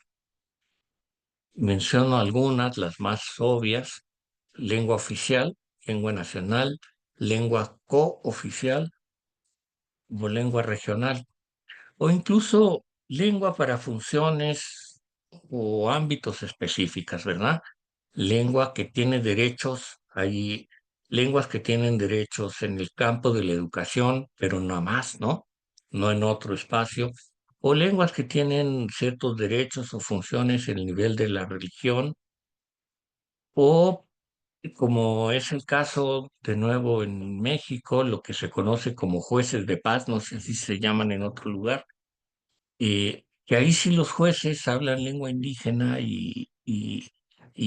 Menciono algunas, las más obvias: lengua oficial, lengua nacional, lengua cooficial o lengua regional, o incluso lengua para funciones o ámbitos específicas, ¿verdad? Lengua que tiene derechos, hay lenguas que tienen derechos en el campo de la educación, pero no más, ¿no? No en otro espacio. O lenguas que tienen ciertos derechos o funciones en el nivel de la religión, o como es el caso de nuevo en México, lo que se conoce como jueces de paz, no sé si se llaman en otro lugar, que ahí sí los jueces hablan lengua indígena y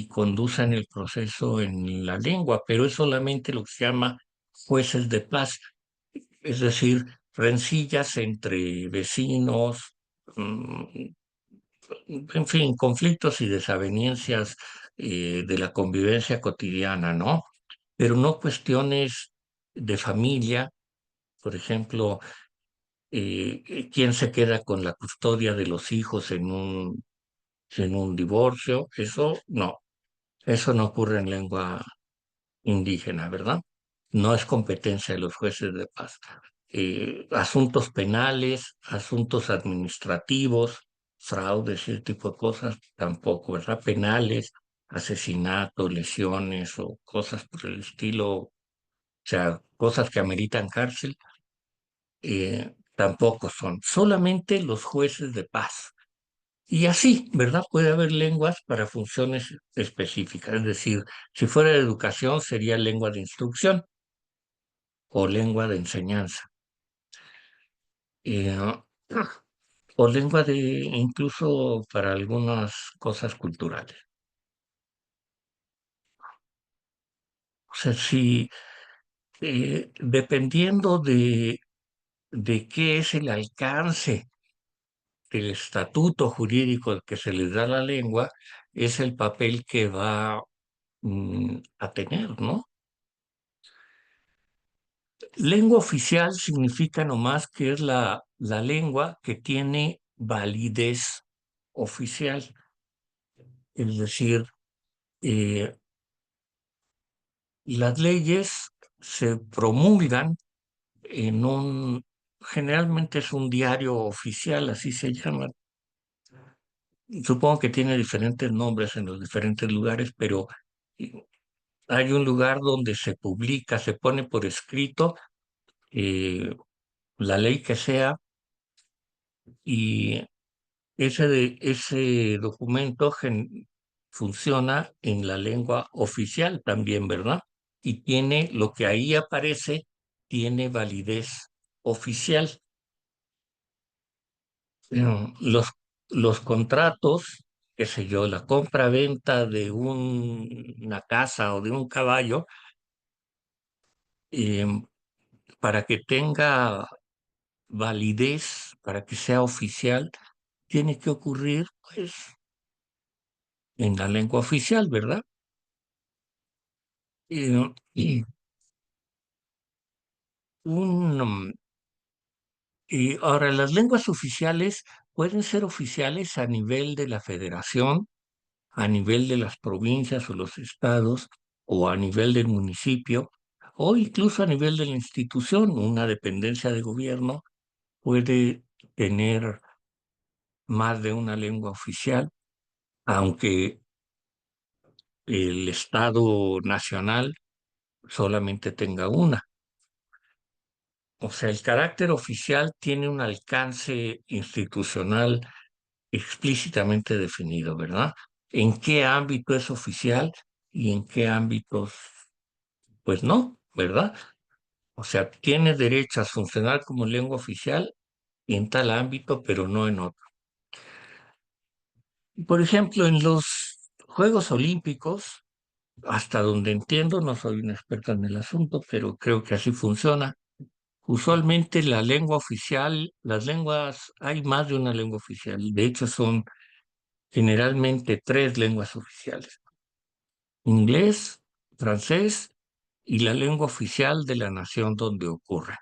conducen el proceso en la lengua, pero es solamente lo que se llama jueces de paz, es decir, rencillas entre vecinos, mm, en fin, conflictos y desavenencias de la convivencia cotidiana, ¿no? Pero no cuestiones de familia, por ejemplo, quién se queda con la custodia de los hijos en un divorcio, eso no ocurre en lengua indígena, ¿verdad? No es competencia de los jueces de paz. Asuntos penales, asuntos administrativos, fraudes y ese tipo de cosas, tampoco, ¿verdad? Penales, asesinatos, lesiones o cosas por el estilo, o sea, cosas que ameritan cárcel, tampoco son. Solamente los jueces de paz. Y así, ¿verdad? Puede haber lenguas para funciones específicas. Es decir, si fuera de educación sería lengua de instrucción o lengua de enseñanza. eh, o lengua de, incluso para algunas cosas culturales. O sea, si dependiendo de qué es el alcance del estatuto jurídico que se les da a la lengua, es el papel que va a tener, ¿no? Lengua oficial significa nomás que es la lengua que tiene validez oficial, es decir, eh, las leyes se promulgan en generalmente es un diario oficial, así se llama. Supongo que tiene diferentes nombres en los diferentes lugares, pero eh, hay un lugar donde se publica, se pone por escrito la ley que sea y ese documento funciona en la lengua oficial también, ¿verdad? Y tiene lo que ahí aparece, tiene validez oficial. Los, los contratos, qué sé yo, la compra-venta de una casa o de un caballo, eh, para que tenga validez, para que sea oficial, tiene que ocurrir, pues, en la lengua oficial, ¿verdad? Y y ahora, las lenguas oficiales pueden ser oficiales a nivel de la federación, a nivel de las provincias o los estados, o a nivel del municipio, o incluso a nivel de la institución. Una dependencia de gobierno puede tener más de una lengua oficial, aunque el Estado nacional solamente tenga una. O sea, el carácter oficial tiene un alcance institucional explícitamente definido, ¿verdad? ¿En qué ámbito es oficial y en qué ámbitos, pues no, ¿verdad? O sea, tiene derecho a funcionar como lengua oficial en tal ámbito, pero no en otro. Por ejemplo, en los Juegos Olímpicos, hasta donde entiendo, no soy un experto en el asunto, pero creo que así funciona. Usualmente la lengua oficial, las lenguas, hay más de una lengua oficial. De hecho, son generalmente tres lenguas oficiales: inglés, francés y la lengua oficial de la nación donde ocurre.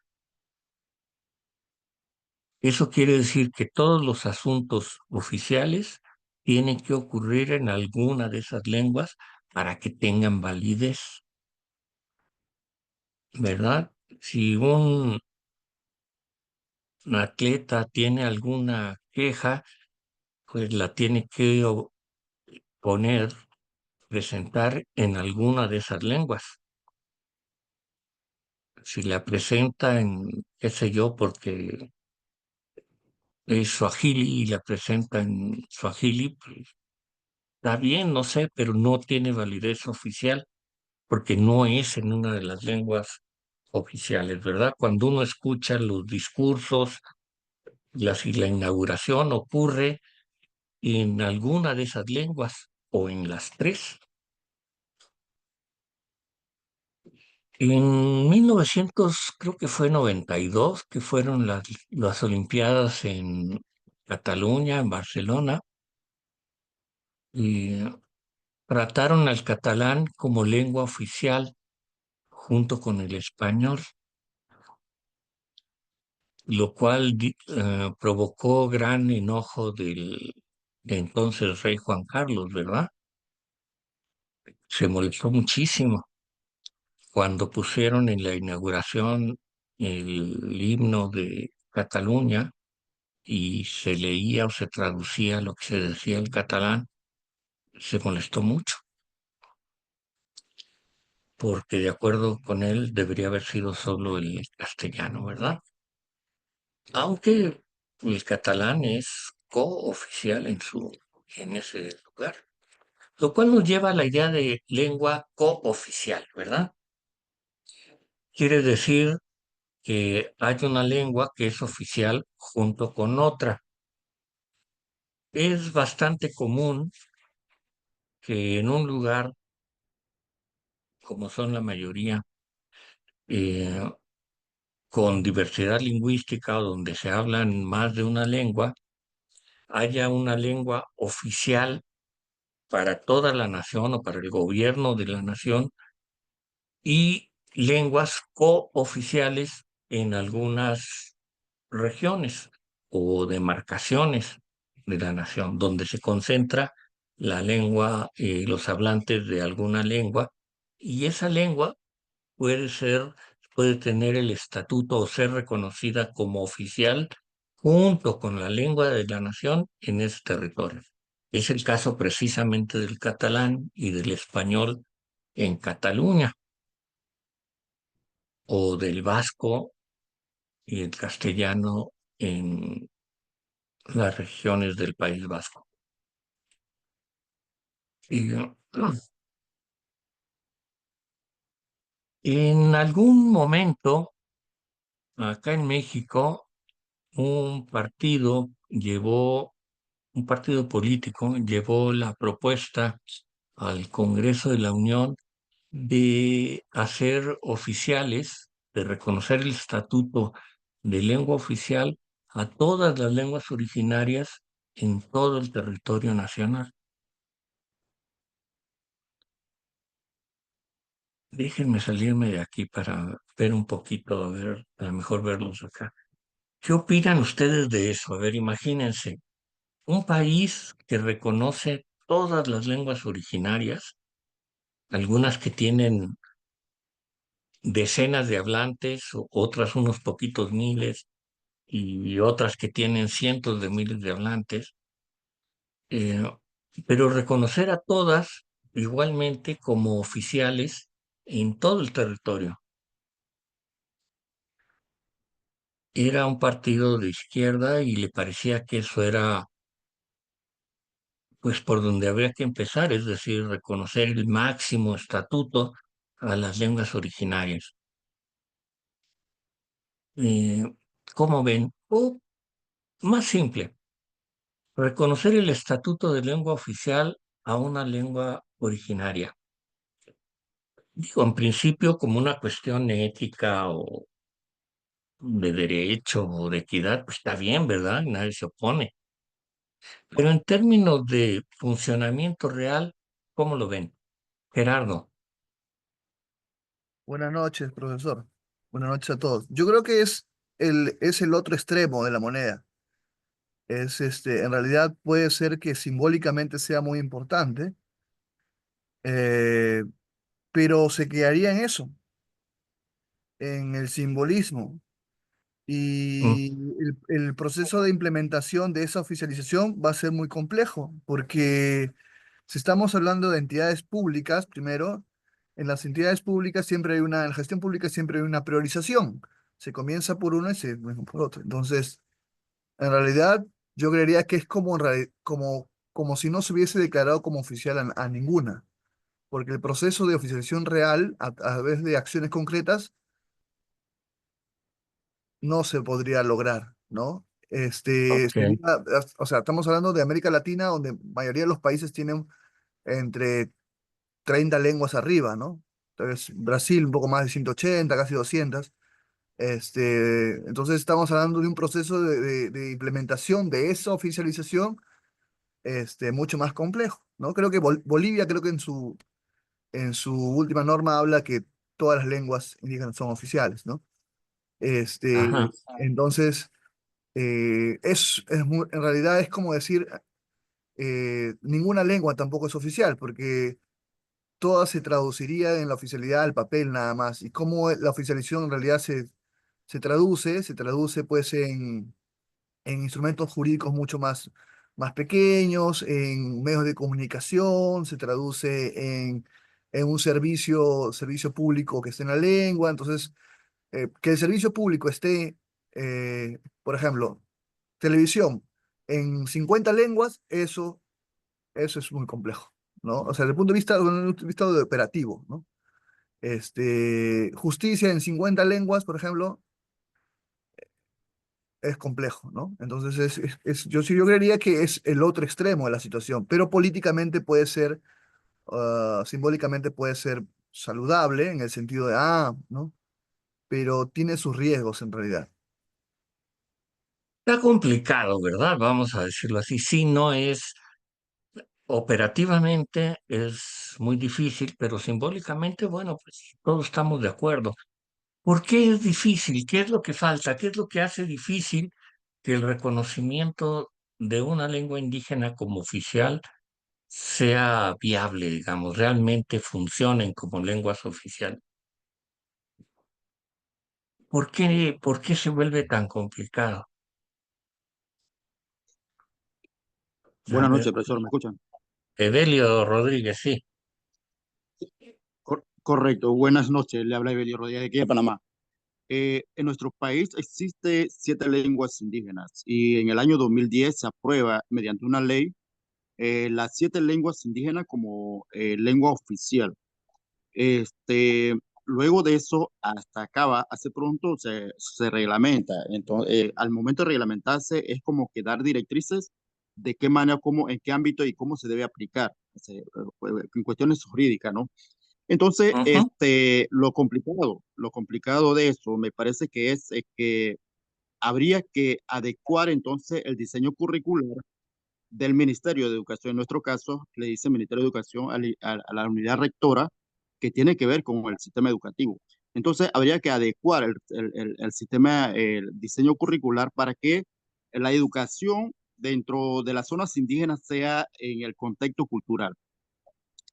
Eso quiere decir que todos los asuntos oficiales tienen que ocurrir en alguna de esas lenguas para que tengan validez, ¿verdad? Si un atleta tiene alguna queja, pues la tiene que poner, presentar en alguna de esas lenguas. Si la presenta en, qué sé yo, porque es Swahili y la presenta en Swahili, pues, está bien, no sé, pero no tiene validez oficial porque no es en una de las lenguas oficiales, ¿verdad? Cuando uno escucha los discursos Si la inauguración ocurre en alguna de esas lenguas o en las tres. En 1900, creo que fue 92, que fueron las Olimpiadas en Cataluña, en Barcelona, y trataron al catalán como lengua oficial junto con el español, lo cual provocó gran enojo del entonces rey Juan Carlos, ¿verdad? Se molestó muchísimo cuando pusieron en la inauguración el himno de Cataluña y se leía o se traducía lo que se decía en catalán. Se molestó mucho, porque de acuerdo con él debería haber sido solo el castellano, ¿verdad? Aunque el catalán es cooficial en ese lugar, lo cual nos lleva a la idea de lengua cooficial, ¿verdad? Quiere decir que hay una lengua que es oficial junto con otra. Es bastante común que en un lugar, como son la mayoría, eh, con diversidad lingüística o donde se hablan más de una lengua, haya una lengua oficial para toda la nación o para el gobierno de la nación y lenguas cooficiales en algunas regiones o demarcaciones de la nación, donde se concentra la lengua, los hablantes de alguna lengua, y esa lengua puede ser, puede tener el estatuto o ser reconocida como oficial junto con la lengua de la nación en ese territorio. Es el caso precisamente del catalán y del español en Cataluña, o del vasco y el castellano en las regiones del País Vasco. Y en algún momento, acá en México, un partido un partido político llevó la propuesta al Congreso de la Unión de hacer oficiales, de reconocer el estatuto de lengua oficial a todas las lenguas originarias en todo el territorio nacional. Déjenme salirme de aquí para ver un poquito, a ver, a lo mejor verlos acá. ¿Qué opinan ustedes de eso? A ver, imagínense, un país que reconoce todas las lenguas originarias, algunas que tienen decenas de hablantes, otras unos poquitos miles y otras que tienen cientos de miles de hablantes, eh, pero reconocer a todas igualmente como oficiales en todo el territorio. Era un partido de izquierda y le parecía que eso era pues por donde habría que empezar, es decir, reconocer el máximo estatuto a las lenguas originarias. Eh, ¿Cómo ven? O más simple, reconocer el estatuto de lengua oficial a una lengua originaria. Digo, en principio como una cuestión ética o de derecho o de equidad, pues está bien, ¿verdad? Nadie se opone. Pero en términos de funcionamiento real, ¿cómo lo ven? Gerardo. Buenas noches, profesor. Buenas noches a todos. Yo creo que es el otro extremo de la moneda. En realidad puede ser que simbólicamente sea muy importante, eh, pero se quedaría en eso, en el simbolismo. Mm, Y el proceso de implementación de esa oficialización va a ser muy complejo, porque si estamos hablando de entidades públicas, primero, en las entidades públicas en la gestión pública siempre hay una priorización. Se comienza por uno y se termina por otro. Entonces, en realidad, yo creería que es como si no se hubiese declarado como oficial a ninguna, porque el proceso de oficialización real, a través de acciones concretas, no se podría lograr, ¿no? Ok, Sería, o sea, estamos hablando de América Latina, donde la mayoría de los países tienen entre 30 lenguas arriba, ¿no? Entonces, Brasil un poco más de 180, casi 200. Entonces estamos hablando de un proceso de implementación de esa oficialización, mucho más complejo, ¿no? Creo que Bolivia, creo que en su última norma habla que todas las lenguas indígenas son oficiales, ¿no? ajá. Entonces, en realidad es como decir, ninguna lengua tampoco es oficial, porque toda se traduciría en la oficialidad al papel nada más. Y cómo la oficialización en realidad se traduce pues en instrumentos jurídicos mucho más pequeños, en medios de comunicación, se traduce en un servicio público que esté en la lengua. Entonces, que el servicio público esté, por ejemplo, televisión en 50 lenguas, eso es muy complejo, ¿no? O sea, desde el punto de vista de operativo, ¿no? Justicia en 50 lenguas, por ejemplo, es complejo, ¿no? Entonces, yo creería que es el otro extremo de la situación, pero políticamente puede ser, simbólicamente puede ser saludable en el sentido de, ¿no? Pero tiene sus riesgos en realidad. Está complicado, ¿verdad? Vamos a decirlo así. Sí, no es operativamente, es muy difícil, pero simbólicamente, bueno, pues todos estamos de acuerdo. ¿Por qué es difícil? ¿Qué es lo que falta? ¿Qué es lo que hace difícil que el reconocimiento de una lengua indígena como oficial sea viable, digamos, realmente funcionen como lenguas oficiales? Por qué se vuelve tan complicado? A Buenas ver, noches, profesor, ¿me escuchan? Evelio Rodríguez, sí. Correcto, buenas noches, le habla Evelio Rodríguez de aquí de Panamá. En nuestro país existe 7 lenguas indígenas y en el año 2010 se aprueba mediante una ley las 7 lenguas indígenas como lengua oficial. Este, luego de eso, hasta acaba, hace pronto se reglamenta. Entonces, al momento de reglamentarse, es como que dar directrices de qué manera, cómo, en qué ámbito y cómo se debe aplicar, en cuestiones jurídicas, ¿no? Entonces, Ujú. lo complicado de eso me parece que es que habría que adecuar entonces el diseño curricular del Ministerio de Educación. En nuestro caso, le dice Ministerio de Educación a la unidad rectora que tiene que ver con el sistema educativo. Entonces, habría que adecuar el sistema, el diseño curricular para que la educación dentro de las zonas indígenas sea en el contexto cultural.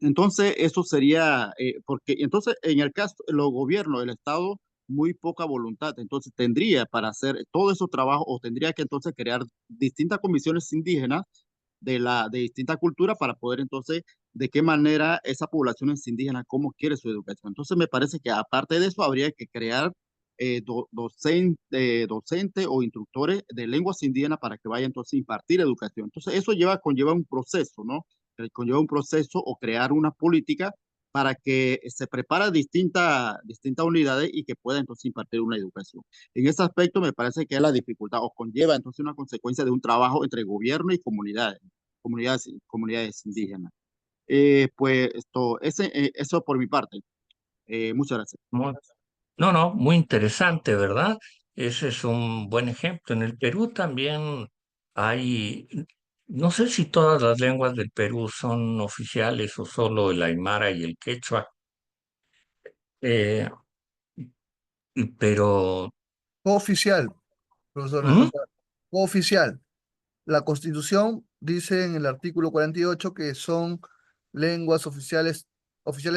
Entonces, eso sería, porque entonces en el caso, los gobiernos, el Estado, muy poca voluntad, entonces tendría para hacer todo esos trabajos o tendría que entonces crear distintas comisiones indígenas de distintas culturas para poder entonces, de qué manera esa población es indígena, cómo quiere su educación. Entonces, me parece que aparte de eso, habría que crear docentes o instructores de lenguas indígenas para que vayan entonces a impartir educación. Entonces, eso conlleva un proceso, ¿no? Conlleva un proceso o crear una política para que se prepara distintas unidades y que pueda entonces impartir una educación. En ese aspecto me parece que es la dificultad o conlleva entonces una consecuencia de un trabajo entre gobierno y comunidades indígenas. Pues eso por mi parte. Muchas gracias. Muy- No, no, muy interesante, ¿verdad? Ese es un buen ejemplo. En el Perú también hay, no sé si todas las lenguas del Perú son oficiales o solo el aymara y el quechua, eh, pero Cooficial, profesor, o ¿Mm? sea, cooficial. La Constitución dice en el artículo 48 que son lenguas oficiales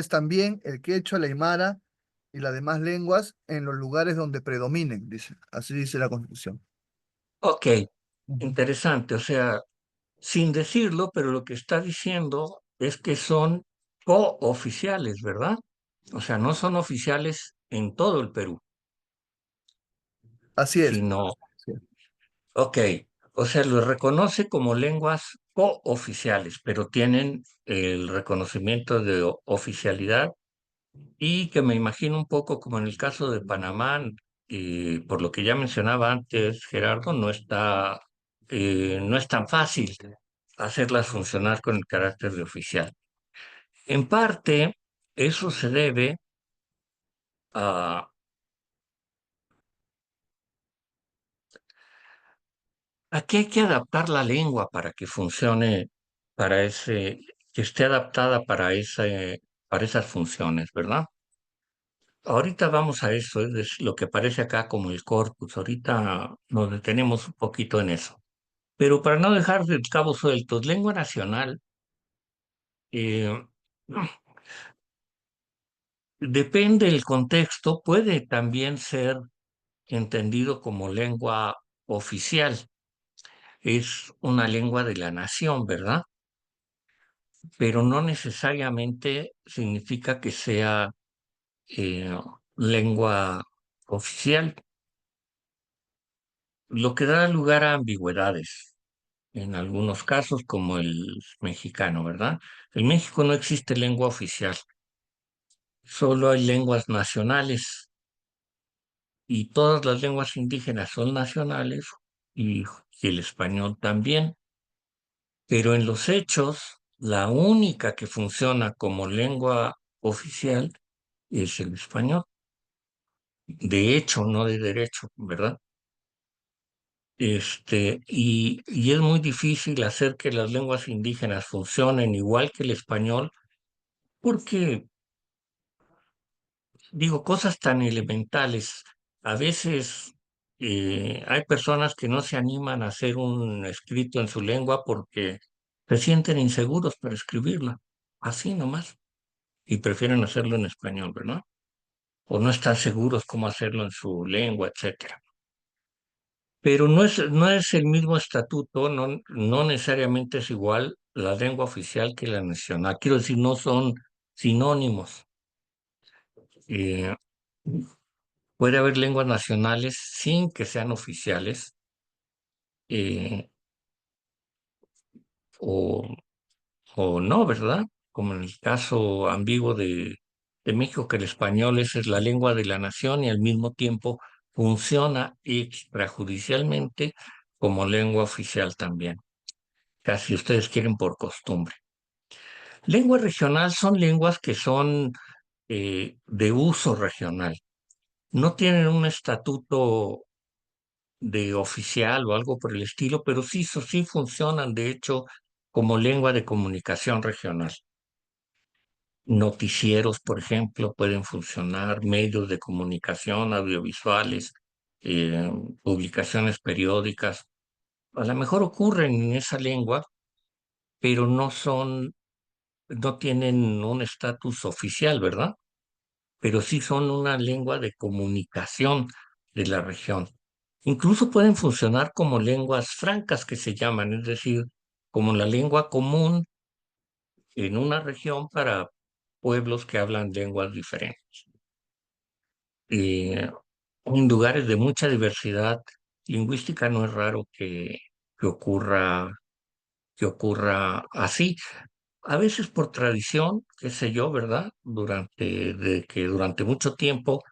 también el quechua, la aymara y las demás lenguas en los lugares donde predominen, dice. Así dice la Constitución. Ok, Ujú. interesante. O sea, sin decirlo, pero lo que está diciendo es que son cooficiales, ¿verdad? O sea, no son oficiales en todo el Perú, Así es. sino, Sí. ok, o sea, los reconoce como lenguas cooficiales, pero tienen el reconocimiento de oficialidad y que me imagino un poco como en el caso de Panamá, por lo que ya mencionaba antes, Gerardo, no es tan fácil hacerlas funcionar con el carácter de oficial. En parte, eso se debe a, a que hay que adaptar la lengua para que funcione, que esté adaptada para esas funciones, ¿verdad? Ahorita vamos a eso, es decir, lo que aparece acá como el corpus. Ahorita nos detenemos un poquito en eso. Pero para no dejar el cabo sueltos, lengua nacional eh, depende del contexto, puede también ser entendido como lengua oficial. Es una lengua de la nación, ¿verdad? Pero no necesariamente significa que sea eh, lengua oficial, lo que da lugar a ambigüedades en algunos casos, como el mexicano, ¿verdad? En México no existe lengua oficial, solo hay lenguas nacionales y todas las lenguas indígenas son nacionales y, y el español también, pero en los hechos, la única que funciona como lengua oficial es el español, de hecho, no de derecho, ¿verdad? Y es muy difícil hacer que las lenguas indígenas funcionen igual que el español, porque, digo, cosas tan elementales. A veces hay personas que no se animan a hacer un escrito en su lengua porque se sienten inseguros para escribirla, así nomás, y prefieren hacerlo en español, ¿verdad? O no están seguros cómo hacerlo en su lengua, etcétera. Pero no es el mismo estatuto, no necesariamente es igual la lengua oficial que la nacional. Quiero decir, no son sinónimos. Eh, Puede haber lenguas nacionales sin que sean oficiales, eh, o, o no, ¿verdad? Como en el caso ambiguo de México, que el español es la lengua de la nación y al mismo tiempo funciona extrajudicialmente como lengua oficial también, casi ustedes quieren por costumbre. Lengua regional son lenguas que son de uso regional. No tienen un estatuto de oficial o algo por el estilo, pero sí funcionan, de hecho, como lengua de comunicación regional. Noticieros, por ejemplo, pueden funcionar, medios de comunicación, audiovisuales, eh, publicaciones periódicas. A lo mejor ocurren en esa lengua, pero no tienen un estatus oficial, ¿verdad? Pero sí son una lengua de comunicación de la región. Incluso pueden funcionar como lenguas francas que se llaman, es decir, como la lengua común en una región para pueblos que hablan lenguas diferentes. Eh, en lugares de mucha diversidad lingüística no es raro que que ocurra así. A veces por tradición, qué sé yo, ¿verdad? Durante mucho tiempo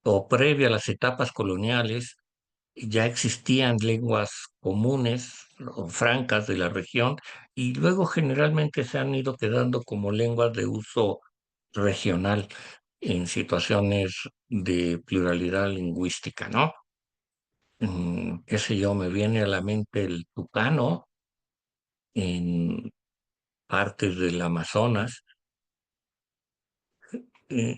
o previo a las etapas coloniales ya existían lenguas comunes o francas de la región y luego generalmente se han ido quedando como lenguas de uso regional en situaciones de pluralidad lingüística, ¿no? Qué sé yo, me viene a la mente el tucano en partes del Amazonas. Eh,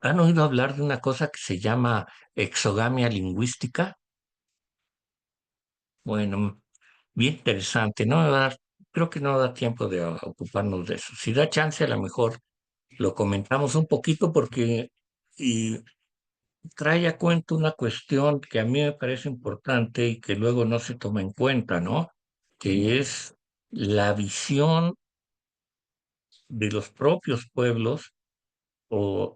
¿Han oído hablar de una cosa que se llama exogamia lingüística? Bueno, bien interesante. No me va a dar, creo que no da tiempo de ocuparnos de eso. Si da chance, a lo mejor lo comentamos un poquito porque y trae a cuento una cuestión que a mí me parece importante y que luego no se toma en cuenta, ¿no? Que es la visión de los propios pueblos o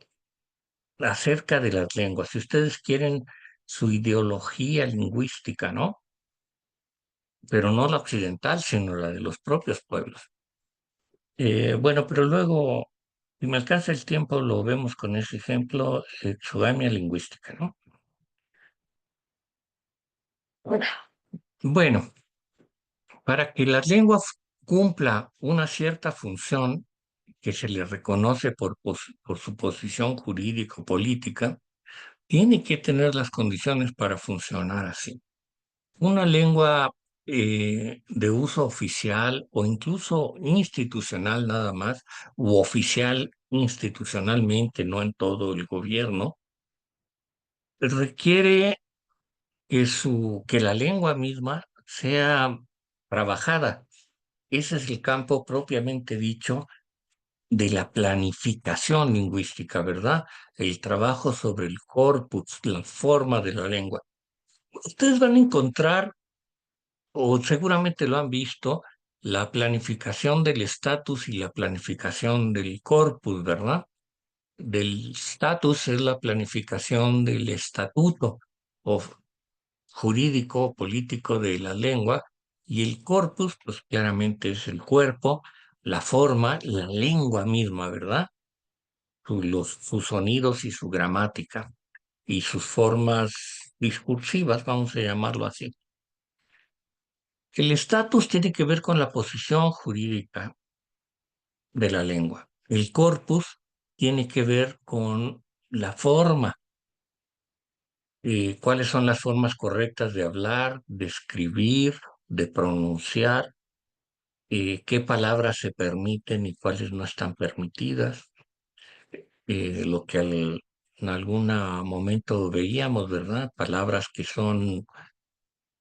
acerca de las lenguas. Si ustedes quieren su ideología lingüística, ¿no? Pero no la occidental, sino la de los propios pueblos. Bueno, pero luego, si me alcanza el tiempo, lo vemos con ese ejemplo, exogamia lingüística, ¿no? Bueno, para que la lengua cumpla una cierta función que se le reconoce por su posición jurídico-política, tiene que tener las condiciones para funcionar así. Una lengua de uso oficial o incluso institucional nada más, u oficial institucionalmente, no en todo el gobierno, requiere que la lengua misma sea trabajada. Ese es el campo propiamente dicho de la planificación lingüística, ¿verdad? El trabajo sobre el corpus, la forma de la lengua. Ustedes van a encontrar, o seguramente lo han visto, la planificación del estatus y la planificación del corpus, ¿verdad? Del status es la planificación del estatuto o jurídico, político de la lengua, y el corpus, pues claramente es el cuerpo, la forma, la lengua misma, ¿verdad? Sus sonidos y su gramática y sus formas discursivas, vamos a llamarlo así. El estatus tiene que ver con la posición jurídica de la lengua. El corpus tiene que ver con la forma, cuáles son las formas correctas de hablar, de escribir, de pronunciar, qué palabras se permiten y cuáles no están permitidas, lo que en algún momento veíamos, ¿verdad? Palabras que son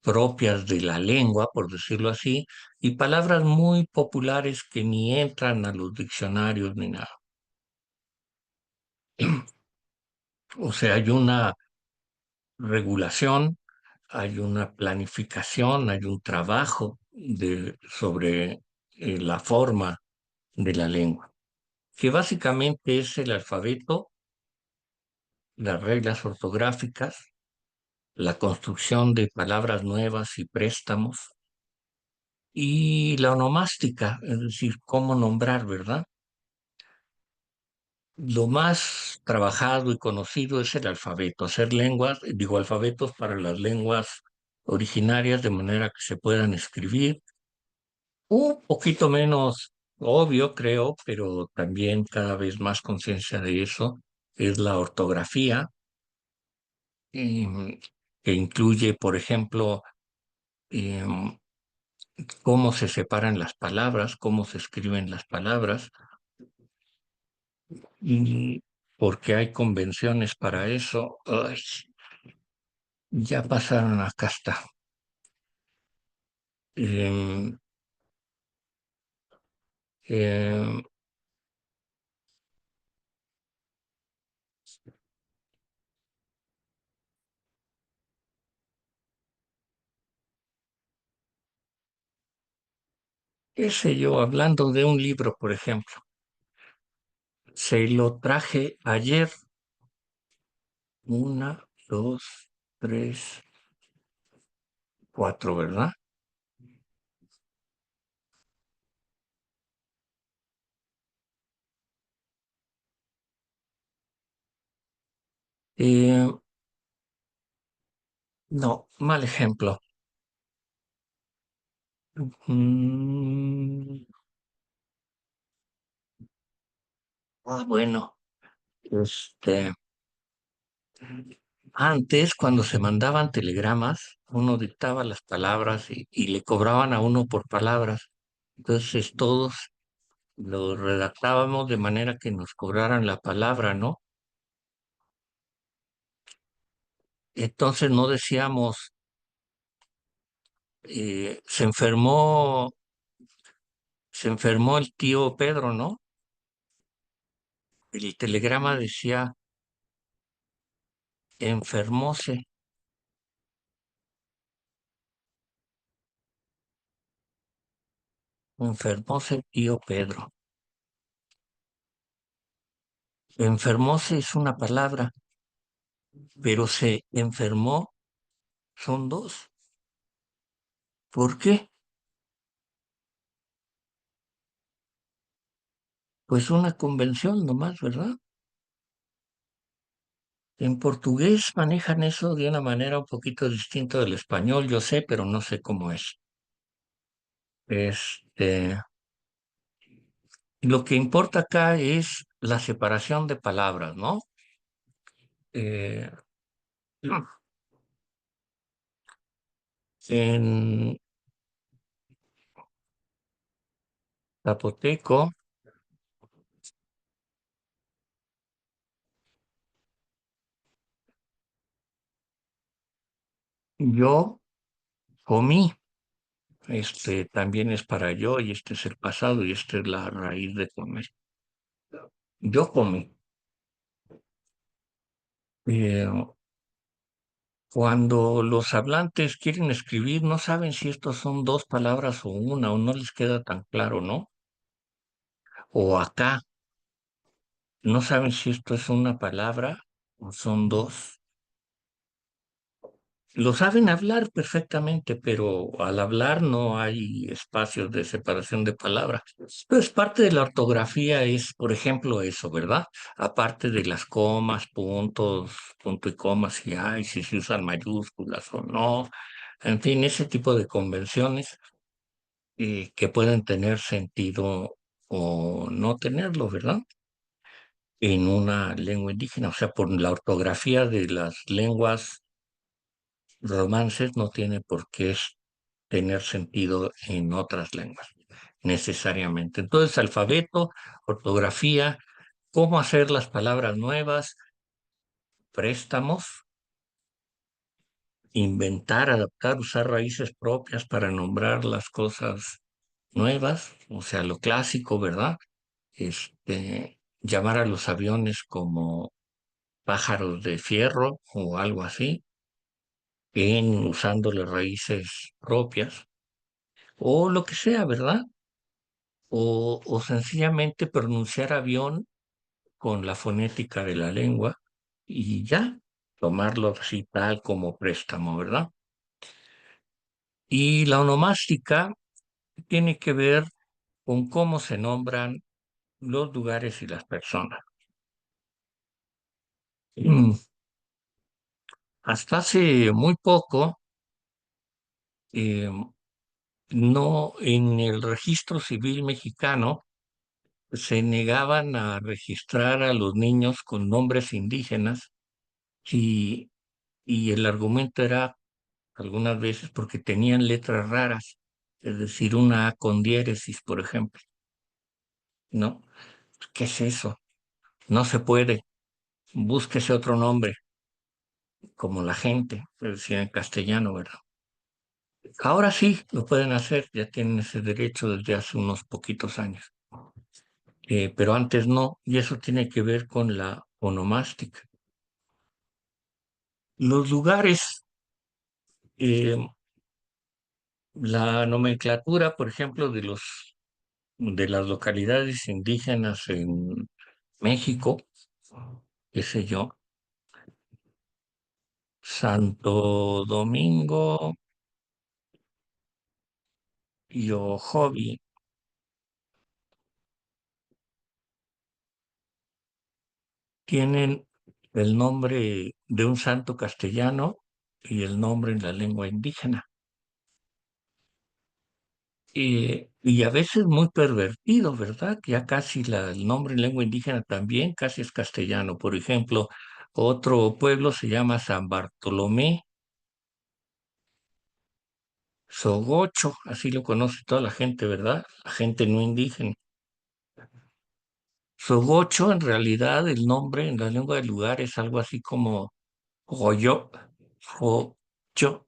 propias de la lengua, por decirlo así, y palabras muy populares que ni entran a los diccionarios ni nada. O sea, hay una regulación, hay una planificación, hay un trabajo sobre la forma de la lengua, que básicamente es el alfabeto, las reglas ortográficas, la construcción de palabras nuevas y préstamos, y la onomástica, es decir, cómo nombrar, ¿verdad? Lo más trabajado y conocido es el alfabeto, hacer lenguas, digo alfabetos para las lenguas originarias de manera que se puedan escribir. Un poquito menos obvio, creo, pero también cada vez más conciencia de eso, es la ortografía, em, que incluye, por ejemplo, em, cómo se separan las palabras, cómo se escriben las palabras, y porque hay convenciones para eso. Ay, ya pasaron, acá está. Em, em, qué sé yo, hablando de un libro, por ejemplo, se lo traje ayer, una, dos, tres, cuatro, ¿verdad? Eh, no, mal ejemplo. Mm, bueno, este, antes, cuando se mandaban telegramas, uno dictaba las palabras y le cobraban a uno por palabras. Entonces todos lo redactábamos de manera que nos cobraran la palabra, ¿no? Entonces no decíamos, se enfermó el tío Pedro, ¿no? El telegrama decía, enfermóse, enfermóse el tío Pedro. Enfermóse es una palabra, pero se enfermó son dos. ¿Por qué? Pues una convención nomás, ¿verdad? En portugués manejan eso de una manera un poquito distinta del español, yo sé, pero no sé cómo es. Este, lo que importa acá es la separación de palabras, ¿no? Eh, en zapoteco, yo comí. También es para yo y este es el pasado y esta es la raíz de comer. Yo comí. Eh, Cuando los hablantes quieren escribir, no saben si estos son dos palabras o una, o no les queda tan claro, ¿no? O acá, no saben si esto es una palabra o son dos. Lo saben hablar perfectamente, pero al hablar no hay espacios de separación de palabras. Pues parte de la ortografía es, por ejemplo, eso, ¿verdad? Aparte de las comas, puntos, punto y coma, si hay, si se usan mayúsculas o no. En fin, ese tipo de convenciones que pueden tener sentido o no tenerlo, ¿verdad? En una lengua indígena, o sea, por la ortografía de las lenguas romances no tiene por qué tener sentido en otras lenguas, necesariamente. Entonces, alfabeto, ortografía, cómo hacer las palabras nuevas, préstamos, inventar, adaptar, usar raíces propias para nombrar las cosas nuevas, o sea, lo clásico, ¿verdad? Llamar a los aviones como pájaros de fierro o algo así, en usándole raíces propias, o lo que sea, ¿verdad? O sencillamente pronunciar avión con la fonética de la lengua y ya, tomarlo así tal como préstamo, ¿verdad? Y la onomástica tiene que ver con cómo se nombran los lugares y las personas. Mm, Hasta hace muy poco, eh, no en el registro civil mexicano se negaban a registrar a los niños con nombres indígenas y, y el argumento era algunas veces porque tenían letras raras, es decir, una A con diéresis, por ejemplo, ¿no? ¿Qué es eso? No se puede, búsquese otro nombre, como la gente, es decir, en castellano, ¿verdad? Ahora sí lo pueden hacer, ya tienen ese derecho desde hace unos poquitos años. Pero antes no, y eso tiene que ver con la onomástica. Los lugares, eh, la nomenclatura, por ejemplo, de las localidades indígenas en México, qué sé yo, Santo Domingo y Ojovi, tienen el nombre de un santo castellano y el nombre en la lengua indígena. Y a veces muy pervertido, ¿verdad? Ya casi el nombre en lengua indígena también casi es castellano. Por ejemplo, otro pueblo se llama San Bartolomé, Sogocho, así lo conoce toda la gente, ¿verdad? La gente no indígena. Sogocho, en realidad, el nombre en la lengua del lugar es algo así como Goyo, Joyo,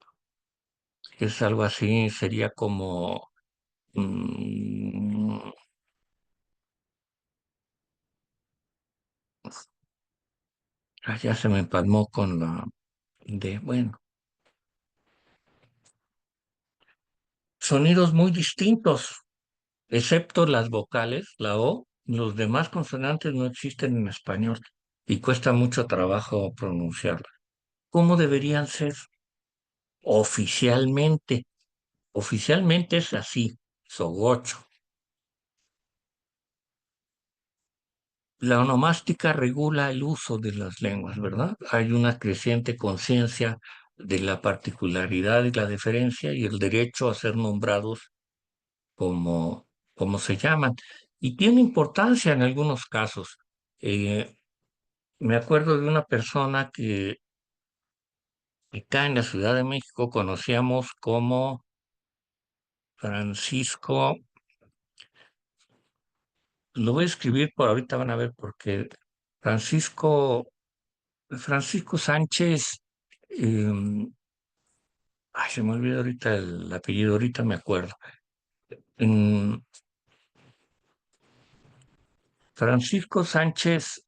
que es algo así, sería como mm, ya se me empalmó con bueno, sonidos muy distintos, excepto las vocales, la O, los demás consonantes no existen en español y cuesta mucho trabajo pronunciarlas. ¿Cómo deberían ser oficialmente? Oficialmente es así, Sogocho. la onomástica regula el uso de las lenguas, ¿verdad? Hay una creciente conciencia de la particularidad y la diferencia y el derecho a ser nombrados como, como se llaman. Y tiene importancia en algunos casos. Eh, Me acuerdo de una persona que acá en la Ciudad de México conocíamos como Francisco, lo voy a escribir por ahorita, van a ver, porque Francisco, Francisco Sánchez, eh, ay, se me olvidó ahorita el apellido, ahorita me acuerdo. Mm, Francisco Sánchez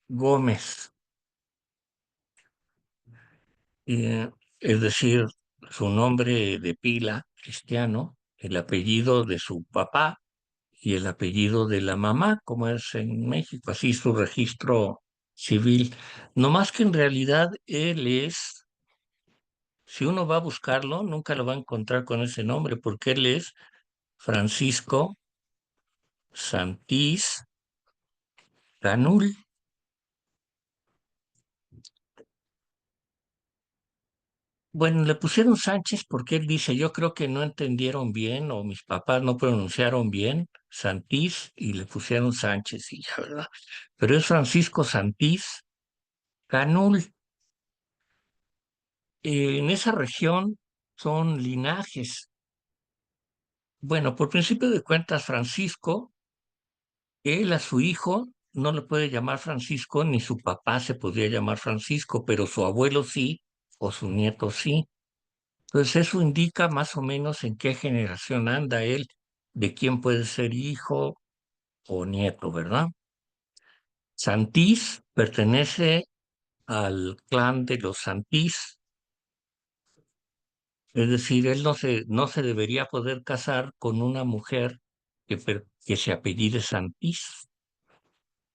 Gómez, eh, es decir, su nombre de pila, cristiano, el apellido de su papá y el apellido de la mamá, como es en México, así su registro civil. No más que en realidad él es, si uno va a buscarlo, nunca lo va a encontrar con ese nombre, porque él es Francisco Santís Canul. Bueno, le pusieron Sánchez porque él dice, yo creo que no entendieron bien o mis papás no pronunciaron bien Santís y le pusieron Sánchez y ya, ¿verdad? Pero es Francisco Santís Canul. En esa región son linajes. Bueno, por principio de cuentas, Francisco, él a su hijo no le puede llamar Francisco, ni su papá se podría llamar Francisco, pero su abuelo sí, o su nieto sí. Entonces eso indica más o menos en qué generación anda él, de quién puede ser hijo o nieto, ¿verdad? Santís pertenece al clan de los Santís, es decir, él no se debería poder casar con una mujer que se apellide Santís.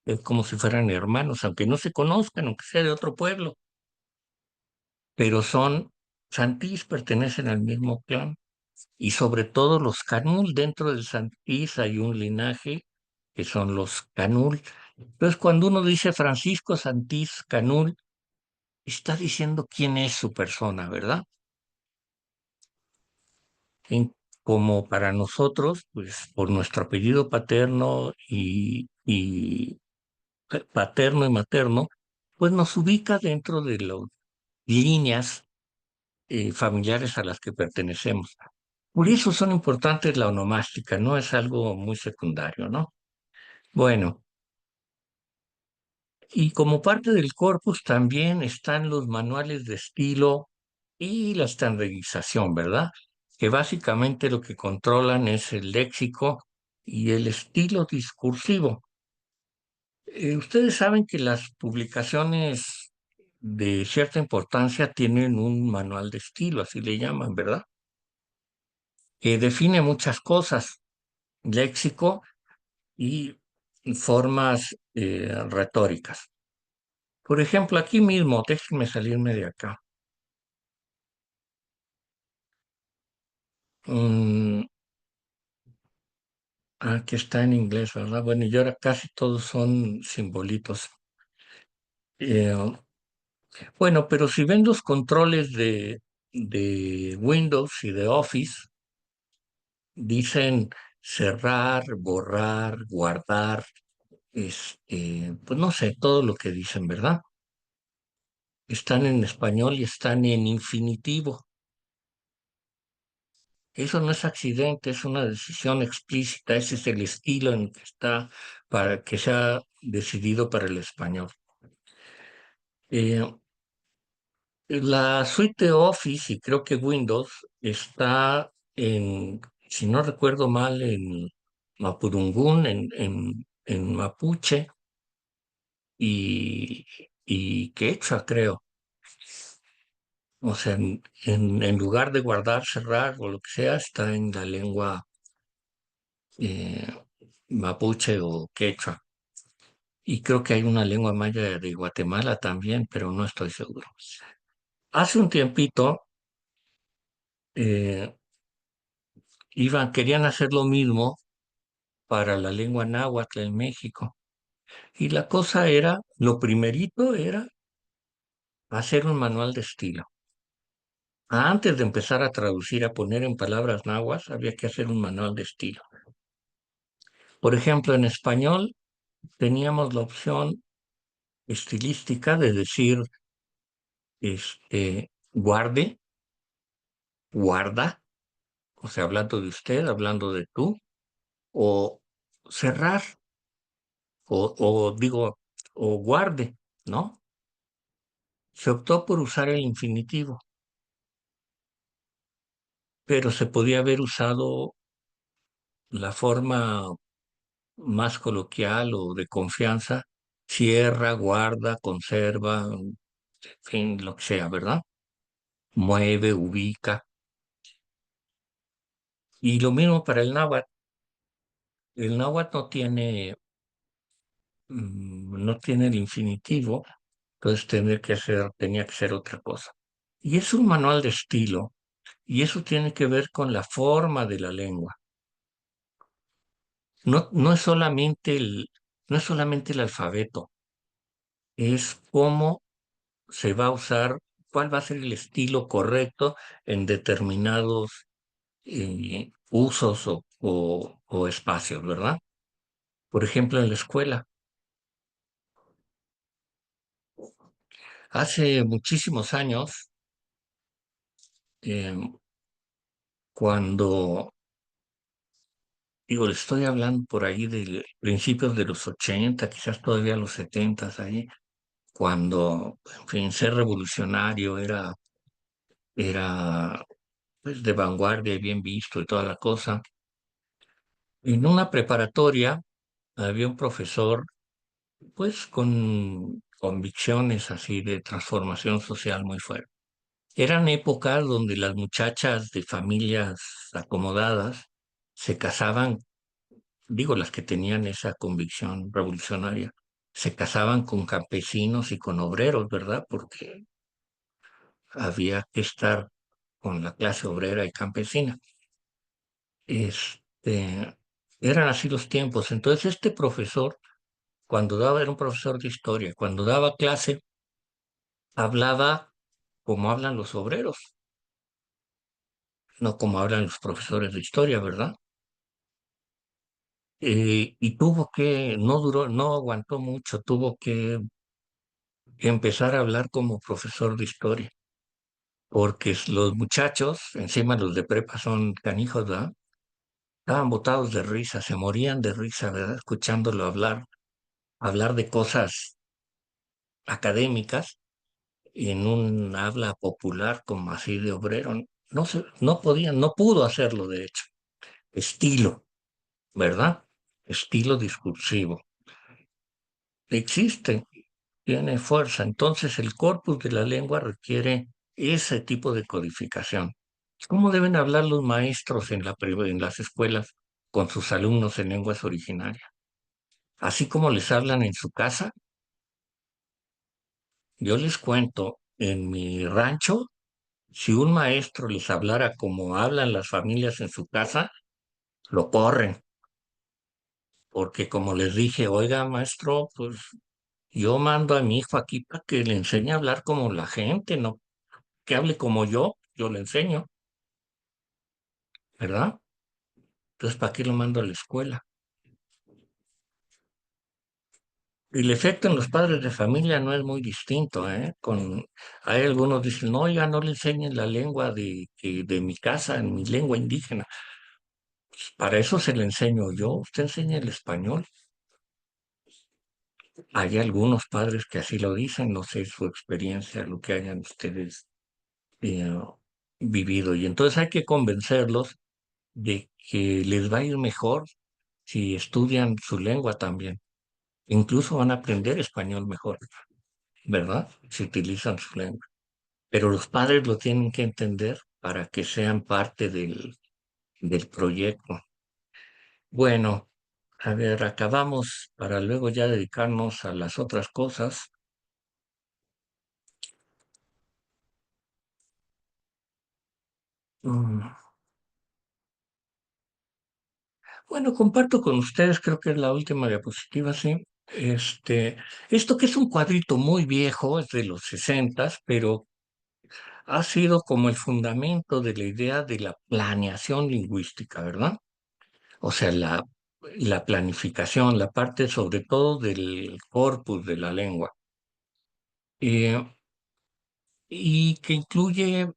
Es como si fueran hermanos, aunque no se conozcan, aunque sea de otro pueblo, pero son Santís, pertenecen al mismo clan. Y sobre todo los Canul, dentro del Santís hay un linaje que son los Canul. Entonces, cuando uno dice Francisco Santís Canul, está diciendo quién es su persona, ¿verdad? En- Como para nosotros, pues por nuestro apellido paterno y paterno y materno, pues nos ubica dentro de las líneas familiares a las que pertenecemos. Por eso son importantes la onomástica, no es algo muy secundario, ¿no? Bueno, y como parte del corpus también están los manuales de estilo y la estandarización, ¿verdad? Que básicamente lo que controlan es el léxico y el estilo discursivo. Ustedes saben que las publicaciones de cierta importancia tienen un manual de estilo, así le llaman, ¿verdad? Que define muchas cosas, léxico y formas retóricas. Por ejemplo, aquí mismo, déjenme salirme de acá. Mm, Aquí está en inglés, ¿verdad? Bueno, y ahora casi todos son simbolitos. Eh, bueno, pero si ven los controles de Windows y de Office, dicen cerrar, borrar, guardar, pues no sé, todo lo que dicen, ¿verdad? Están en español y están en infinitivo. Eso no es accidente, es una decisión explícita, ese es el estilo en que está para que sea decidido para el español. Eh, la suite de Office y creo que Windows está en, si no recuerdo mal, en Mapudungún, en Mapuche y, y quechua, creo. O sea, en lugar de guardar, cerrar o lo que sea, está en la lengua eh, mapuche o quechua. Y creo que hay una lengua maya de Guatemala también, pero no estoy seguro. Hace un tiempito eh, querían hacer lo mismo para la lengua náhuatl en México. Y la cosa era, lo primerito era hacer un manual de estilo. Antes de empezar a traducir, a poner en palabras náhuatl, había que hacer un manual de estilo. Por ejemplo, en español teníamos la opción estilística de decir, guarde, guarda, o sea, hablando de usted, hablando de tú, o cerrar, o o guarde, ¿no? Se optó por usar el infinitivo, pero se podía haber usado la forma más coloquial o de confianza, cierra, guarda, conserva, en fin, lo que sea, ¿verdad? Mueve, ubica. Y lo mismo para el náhuatl. El náhuatl no tiene el infinitivo, entonces tenía que ser otra cosa. Y es un manual de estilo, y eso tiene que ver con la forma de la lengua. No es solamente no es solamente el alfabeto, es cómo se va a usar, cuál va a ser el estilo correcto en determinados usos o espacios, ¿verdad? Por ejemplo, en la escuela. Hace muchísimos años, eh, cuando, digo, le estoy hablando por ahí de principios de los 80, quizás todavía los 70, ahí, cuando, en fin, ser revolucionario era pues, de vanguardia y bien visto y toda la cosa. En una preparatoria había un profesor, pues, con convicciones así de transformación social muy fuerte. Eran épocas donde las muchachas de familias acomodadas se casaban, digo, las que tenían esa convicción revolucionaria, se casaban con campesinos y con obreros, ¿verdad? Porque había que estar con la clase obrera y campesina. Este, eran así los tiempos. Entonces, este profesor, era un profesor de historia, cuando daba clase, hablaba como hablan los obreros, no como hablan los profesores de historia, ¿verdad? Y no aguantó mucho, tuvo que empezar a hablar como profesor de historia, porque los muchachos, encima los de prepa son canijos, ¿verdad? Estaban botados de risa, se morían de risa, ¿verdad? Escuchándolo hablar de cosas académicas en un habla popular como así de obrero. No pudo hacerlo, de hecho. Estilo, ¿verdad? Estilo discursivo. Existe, tiene fuerza. Entonces el corpus de la lengua requiere ese tipo de codificación. ¿Cómo deben hablar los maestros en las escuelas con sus alumnos en lenguas originarias? Así como les hablan en su casa. Yo les cuento, en mi rancho, si un maestro les hablara como hablan las familias en su casa, lo corren, porque como les dije, oiga, maestro, pues yo mando a mi hijo aquí para que le enseñe a hablar como la gente, no que hable como yo le enseño, ¿verdad? Entonces, ¿para qué lo mando a la escuela? Y el efecto en los padres de familia no es muy distinto, ¿eh? Hay algunos dicen, no, oiga, no le enseñen la lengua de mi casa, en mi lengua indígena. Para eso se le enseño yo, usted enseña el español. Hay algunos padres que así lo dicen, no sé su experiencia, lo que hayan ustedes eh, vivido. Y entonces hay que convencerlos de que les va a ir mejor si estudian su lengua también. Incluso van a aprender español mejor, ¿verdad? Si utilizan su lengua. Pero los padres lo tienen que entender para que sean parte del proyecto. Bueno, a ver, acabamos para luego ya dedicarnos a las otras cosas. Mm, Bueno, comparto con ustedes, creo que es la última diapositiva, sí. Esto que es un cuadrito muy viejo, es de los 60, pero ha sido como el fundamento de la idea de la planeación lingüística, ¿verdad? O sea, la planificación, la parte sobre todo del corpus de la lengua, eh, y que incluye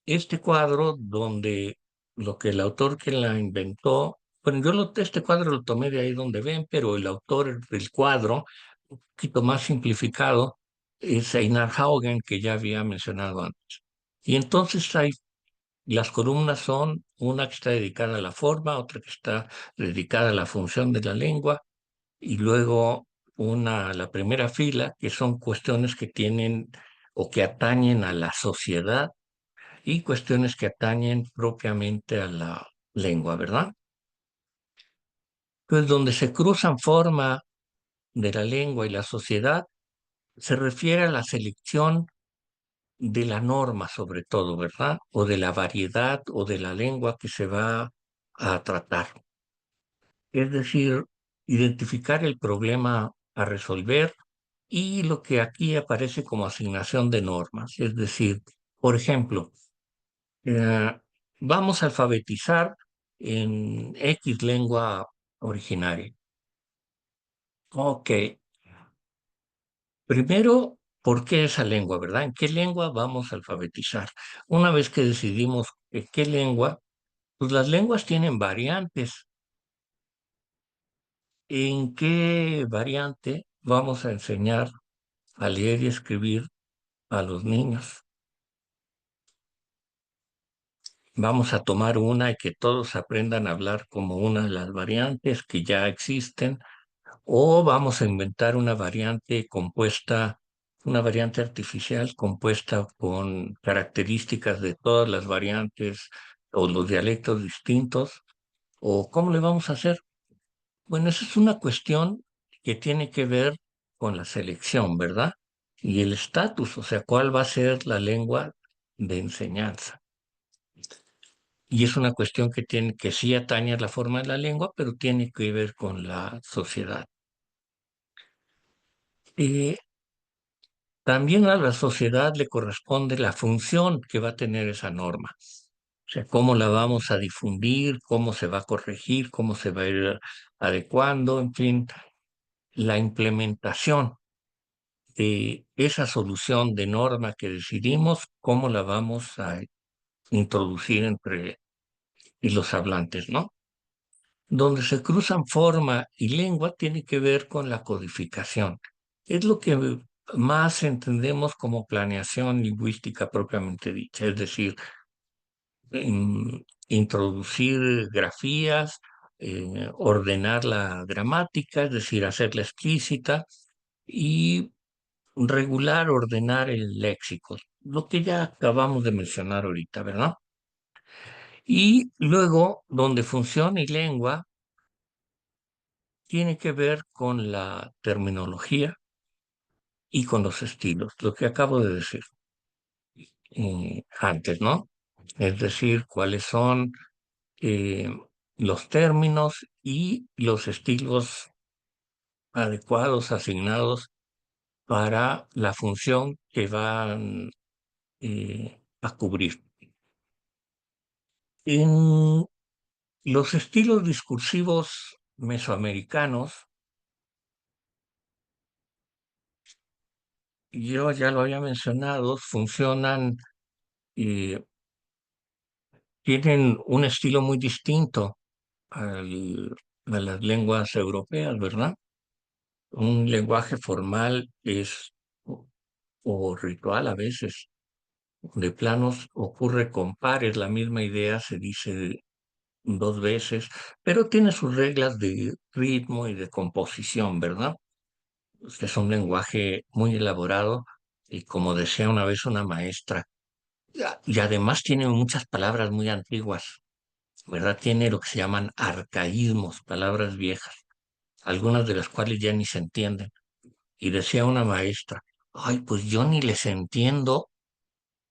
este cuadro donde lo que el autor que la inventó, bueno, este cuadro lo tomé de ahí donde ven, pero el autor del cuadro, un poquito más simplificado, es Einar Haugen, que ya había mencionado antes. Y entonces las columnas son una que está dedicada a la forma, otra que está dedicada a la función de la lengua, y luego la primera fila, que son cuestiones que tienen o que atañen a la sociedad y cuestiones que atañen propiamente a la lengua, ¿verdad? Entonces, donde se cruzan forma de la lengua y la sociedad, se refiere a la selección de la norma, sobre todo, ¿verdad? O de la variedad o de la lengua que se va a tratar. Es decir, identificar el problema a resolver y lo que aquí aparece como asignación de normas. Es decir, por ejemplo, Eh, vamos a alfabetizar en X lengua originaria. Ok, primero, ¿por qué esa lengua, verdad? ¿En qué lengua vamos a alfabetizar? Una vez que decidimos qué lengua, pues las lenguas tienen variantes. ¿En qué variante vamos a enseñar a leer y escribir a los niños? Vamos a tomar una y que todos aprendan a hablar como una de las variantes que ya existen. O vamos a inventar una variante compuesta, una variante artificial compuesta con características de todas las variantes o los dialectos distintos. ¿O cómo le vamos a hacer? Bueno, esa es una cuestión que tiene que ver con la selección, ¿verdad? Y el estatus, o sea, cuál va a ser la lengua de enseñanza. Y es una cuestión que sí atañe a la forma de la lengua, pero tiene que ver con la sociedad. Eh, También a la sociedad le corresponde la función que va a tener esa norma. O sea, cómo la vamos a difundir, cómo se va a corregir, cómo se va a ir adecuando, en fin, la implementación de esa solución de norma que decidimos, cómo la vamos a introducir entre y los hablantes, ¿no? Donde se cruzan forma y lengua tiene que ver con la codificación. Es lo que más entendemos como planeación lingüística propiamente dicha, es decir, introducir grafías, ordenar la gramática, es decir, hacerla explícita y regular, ordenar el léxico, lo que ya acabamos de mencionar ahorita, ¿verdad? Y luego, donde función y lengua tiene que ver con la terminología y con los estilos, lo que acabo de decir antes, ¿no? Es decir, cuáles son eh, los términos y los estilos adecuados, asignados para la función que van a cubrir. En los estilos discursivos mesoamericanos, yo ya lo había mencionado, eh, tienen un estilo muy distinto a las lenguas europeas, ¿verdad? Un lenguaje formal o ritual a veces. De planos ocurre con pares, la misma idea se dice dos veces, pero tiene sus reglas de ritmo y de composición, ¿verdad? Es un lenguaje muy elaborado y como decía una vez una maestra, y además tiene muchas palabras muy antiguas, ¿verdad? Tiene lo que se llaman arcaísmos, palabras viejas, algunas de las cuales ya ni se entienden. Y decía una maestra, ay, pues yo ni les entiendo,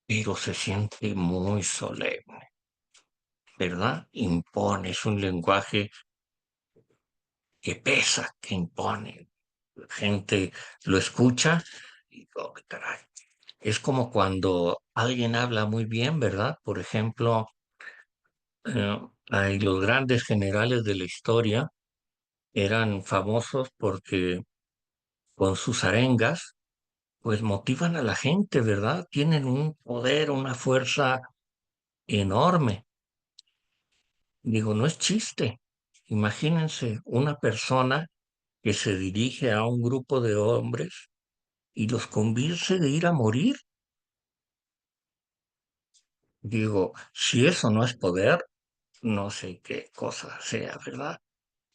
pero se siente muy solemne, ¿verdad? Impone, es un lenguaje que pesa, que impone. gente lo escucha y, oh, qué caray. Es como cuando alguien habla muy bien, ¿verdad? Por ejemplo, hay los grandes generales de la historia eran famosos porque con sus arengas, pues motivan a la gente, ¿verdad? Tienen un poder, una fuerza enorme. Digo, no es chiste. Imagínense una persona que se dirige a un grupo de hombres y los convence de ir a morir. Digo, si eso no es poder, no sé qué cosa sea, ¿verdad?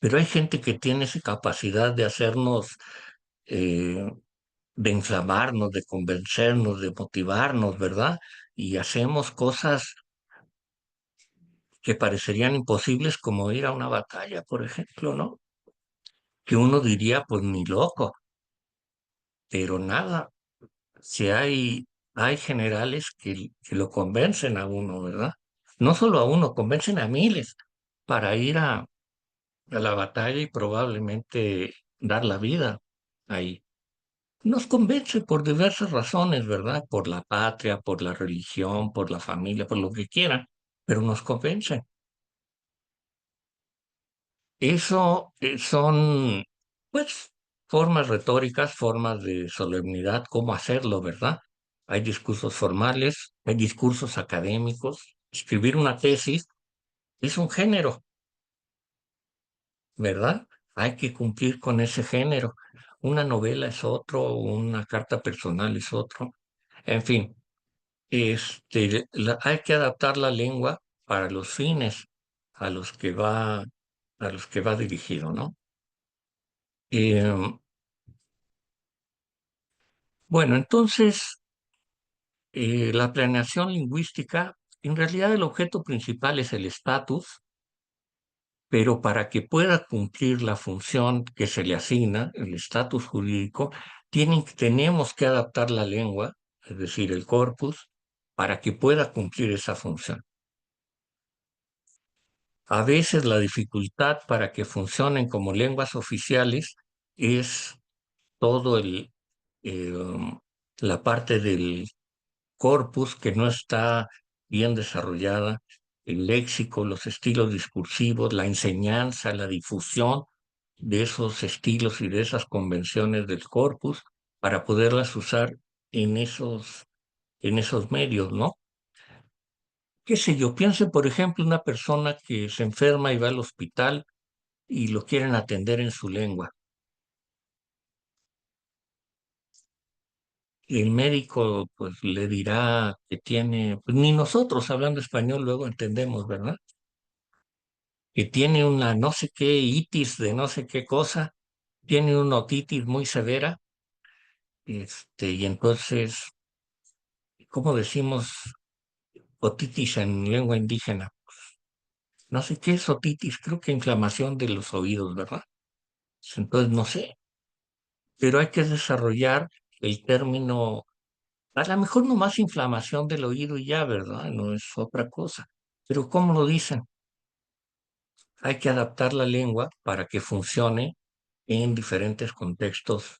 Pero hay gente que tiene esa capacidad de hacernos, eh, de inflamarnos, de convencernos, de motivarnos, ¿verdad? Y hacemos cosas que parecerían imposibles como ir a una batalla, por ejemplo, ¿no? Que uno diría, pues ni loco, pero nada, si hay generales que lo convencen a uno, ¿verdad? No solo a uno, convencen a miles para ir a la batalla y probablemente dar la vida ahí. Nos convence por diversas razones, ¿verdad? Por la patria, por la religión, por la familia, por lo que quieran, pero nos convence. Eso son, pues, formas retóricas, formas de solemnidad, cómo hacerlo, ¿verdad? Hay discursos formales, hay discursos académicos. Escribir una tesis es un género, ¿verdad? Hay que cumplir con ese género. Una novela es otro, una carta personal es otro. En fin, hay que adaptar la lengua para los fines a los que va, a los que va dirigido, ¿no? Em, bueno, entonces, la planeación lingüística, en realidad el objeto principal es el estatus, pero para que pueda cumplir la función que se le asigna, el estatus jurídico, tenemos que adaptar la lengua, es decir, el corpus, para que pueda cumplir esa función. A veces la dificultad para que funcionen como lenguas oficiales es todo eh, la parte del corpus que no está bien desarrollada, el léxico, los estilos discursivos, la enseñanza, la difusión de esos estilos y de esas convenciones del corpus para poderlas usar en esos medios, ¿no? Qué sé yo, piense, por ejemplo, una persona que se enferma y va al hospital y lo quieren atender en su lengua. El médico pues le dirá que tiene, pues ni nosotros hablando español luego entendemos, ¿verdad? Que tiene una no sé qué itis de no sé qué cosa, tiene una otitis muy severa, y entonces, ¿cómo decimos otitis en lengua indígena? No sé qué es otitis, creo que inflamación de los oídos, ¿verdad? Entonces, no sé, pero hay que desarrollar el término, a lo mejor no más inflamación del oído y ya, ¿verdad? No es otra cosa. Pero ¿cómo lo dicen? Hay que adaptar la lengua para que funcione en diferentes contextos,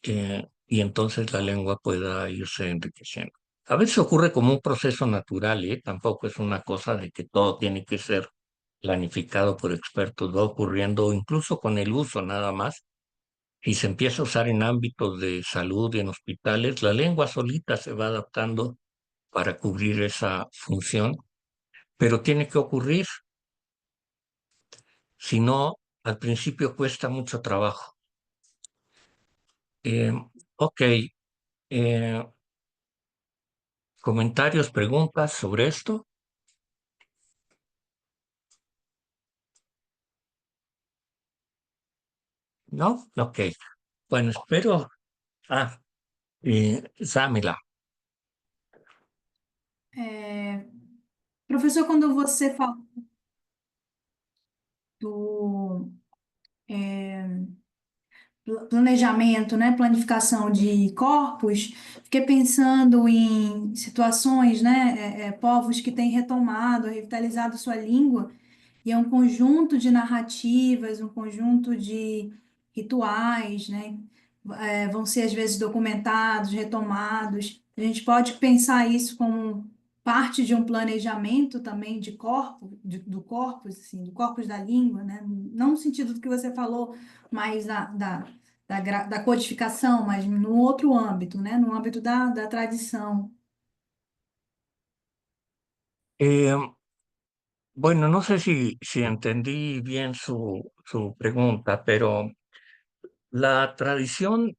y entonces la lengua pueda irse enriqueciendo. A veces ocurre como un proceso natural, ¿eh? Tampoco es una cosa de que todo tiene que ser planificado por expertos, va ocurriendo incluso con el uso nada más. Si se empieza a usar en ámbitos de salud y en hospitales, la lengua solita se va adaptando para cubrir esa función, pero tiene que ocurrir, si no, al principio cuesta mucho trabajo. Eh, ok, eh, comentarios, preguntas sobre esto. ¿No? Ok. Bueno, espero. Ah, Samila. É, professor, quando você fala do planejamento, né, planificação de corpos, fiquei pensando em situações, né, povos que têm retomado, revitalizado sua língua, e é um conjunto de narrativas, um conjunto de rituais, né? Vão ser às vezes documentados, retomados. A gente pode pensar isso como parte de um planejamento também de corpo, do corpus, assim, do corpus da língua, né? Não no sentido do que você falou, mas da codificação, mas no outro âmbito, né? No âmbito da tradição. Eh, bueno, no sé si entendí bien su pregunta, pero la tradición,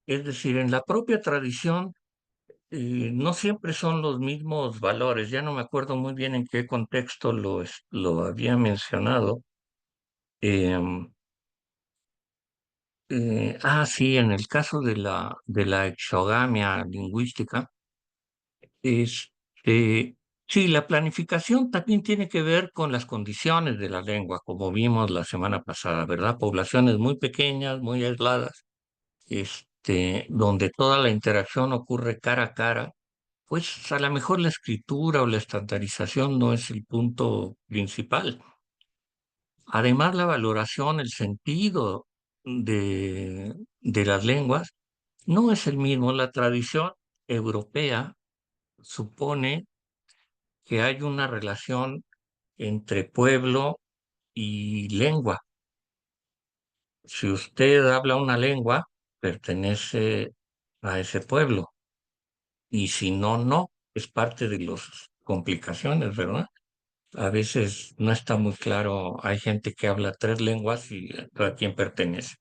es decir, en la propia tradición, no siempre son los mismos valores. Ya no me acuerdo muy bien en qué contexto lo había mencionado. Em, sí, en el caso de la exogamia lingüística, este, sí, la planificación también tiene que ver con las condiciones de la lengua, como vimos la semana pasada, ¿verdad? Poblaciones muy pequeñas, muy aisladas, donde toda la interacción ocurre cara a cara. Pues a lo mejor la escritura o la estandarización no es el punto principal. Además, la valoración, el sentido de las lenguas no es el mismo. La tradición europea supone que hay una relación entre pueblo y lengua. Si usted habla una lengua, pertenece a ese pueblo, y si no, no. Es parte de las complicaciones, ¿verdad? A veces no está muy claro, hay gente que habla tres lenguas y a quién pertenece.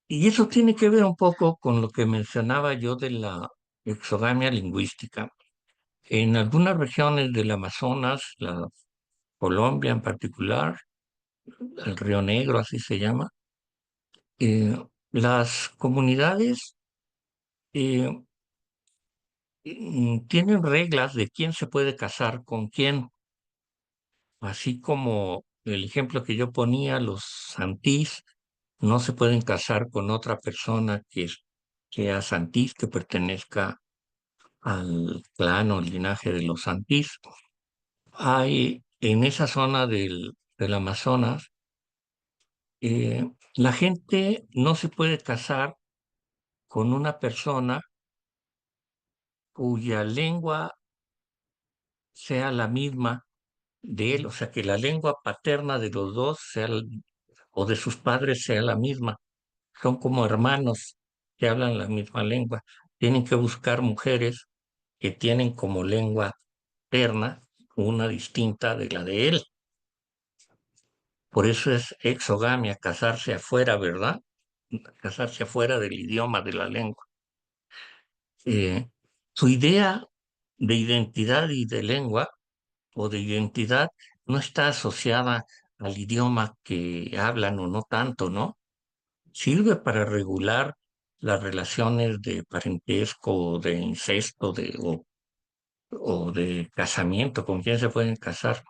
Y eso tiene que ver un poco con lo que mencionaba yo de la exogamia lingüística. En algunas regiones del Amazonas, la Colombia en particular, el Río Negro, así se llama, eh, las comunidades eh, tienen reglas de quién se puede casar con quién, así como el ejemplo que yo ponía, los santís no se pueden casar con otra persona que sea santís, que pertenezca al clan o linaje de los santís. Hay en esa zona del Amazonas, la gente no se puede casar con una persona cuya lengua sea la misma de él, o sea, que la lengua paterna de los dos o de sus padres sea la misma. Son como hermanos que hablan la misma lengua. Tienen que buscar mujeres que tienen como lengua paterna una distinta de la de él. Por eso es exogamia, casarse afuera, ¿verdad? Casarse afuera del idioma, de la lengua. Su idea de identidad y de lengua o de identidad no está asociada al idioma que hablan o no tanto, ¿no? Sirve para regular las relaciones de parentesco, de incesto, o de casamiento, con quién se pueden casar.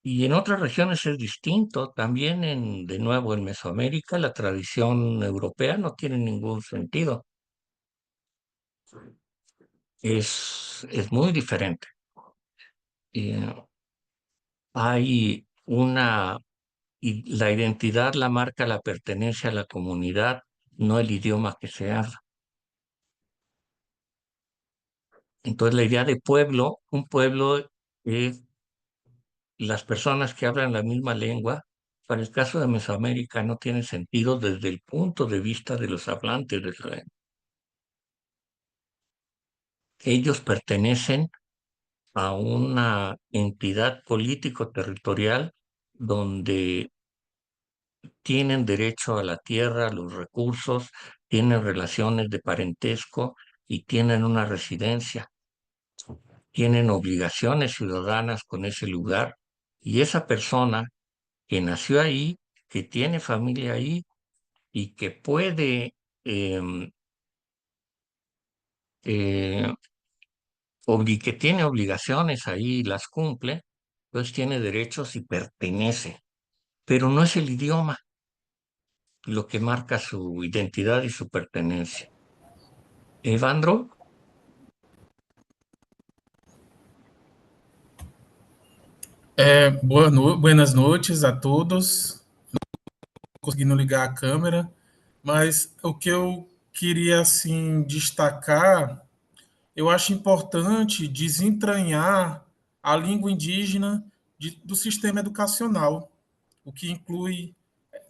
Y en otras regiones es distinto. También de nuevo, en Mesoamérica, la tradición europea no tiene ningún sentido. Es muy diferente. Eh, hay la identidad la marca la pertenencia a la comunidad, no el idioma que se habla. Entonces, la idea de pueblo, un pueblo es las personas que hablan la misma lengua. Para el caso de Mesoamérica no tiene sentido desde el punto de vista de los hablantes de la lengua. Ellos pertenecen a una entidad político-territorial donde tienen derecho a la tierra, a los recursos, tienen relaciones de parentesco y tienen una residencia, tienen obligaciones ciudadanas con ese lugar, y esa persona que nació ahí, que tiene familia ahí y que puede, em, eh, que tiene obligaciones ahí y las cumple, pues tiene derechos y pertenece, pero no es el idioma lo que marca su identidad y su pertenencia. Evandro. Buenas noites a todos. Conseguindo ligar a câmera, mas o que eu queria assim destacar, eu acho importante desentranhar a língua indígena do sistema educacional, o que inclui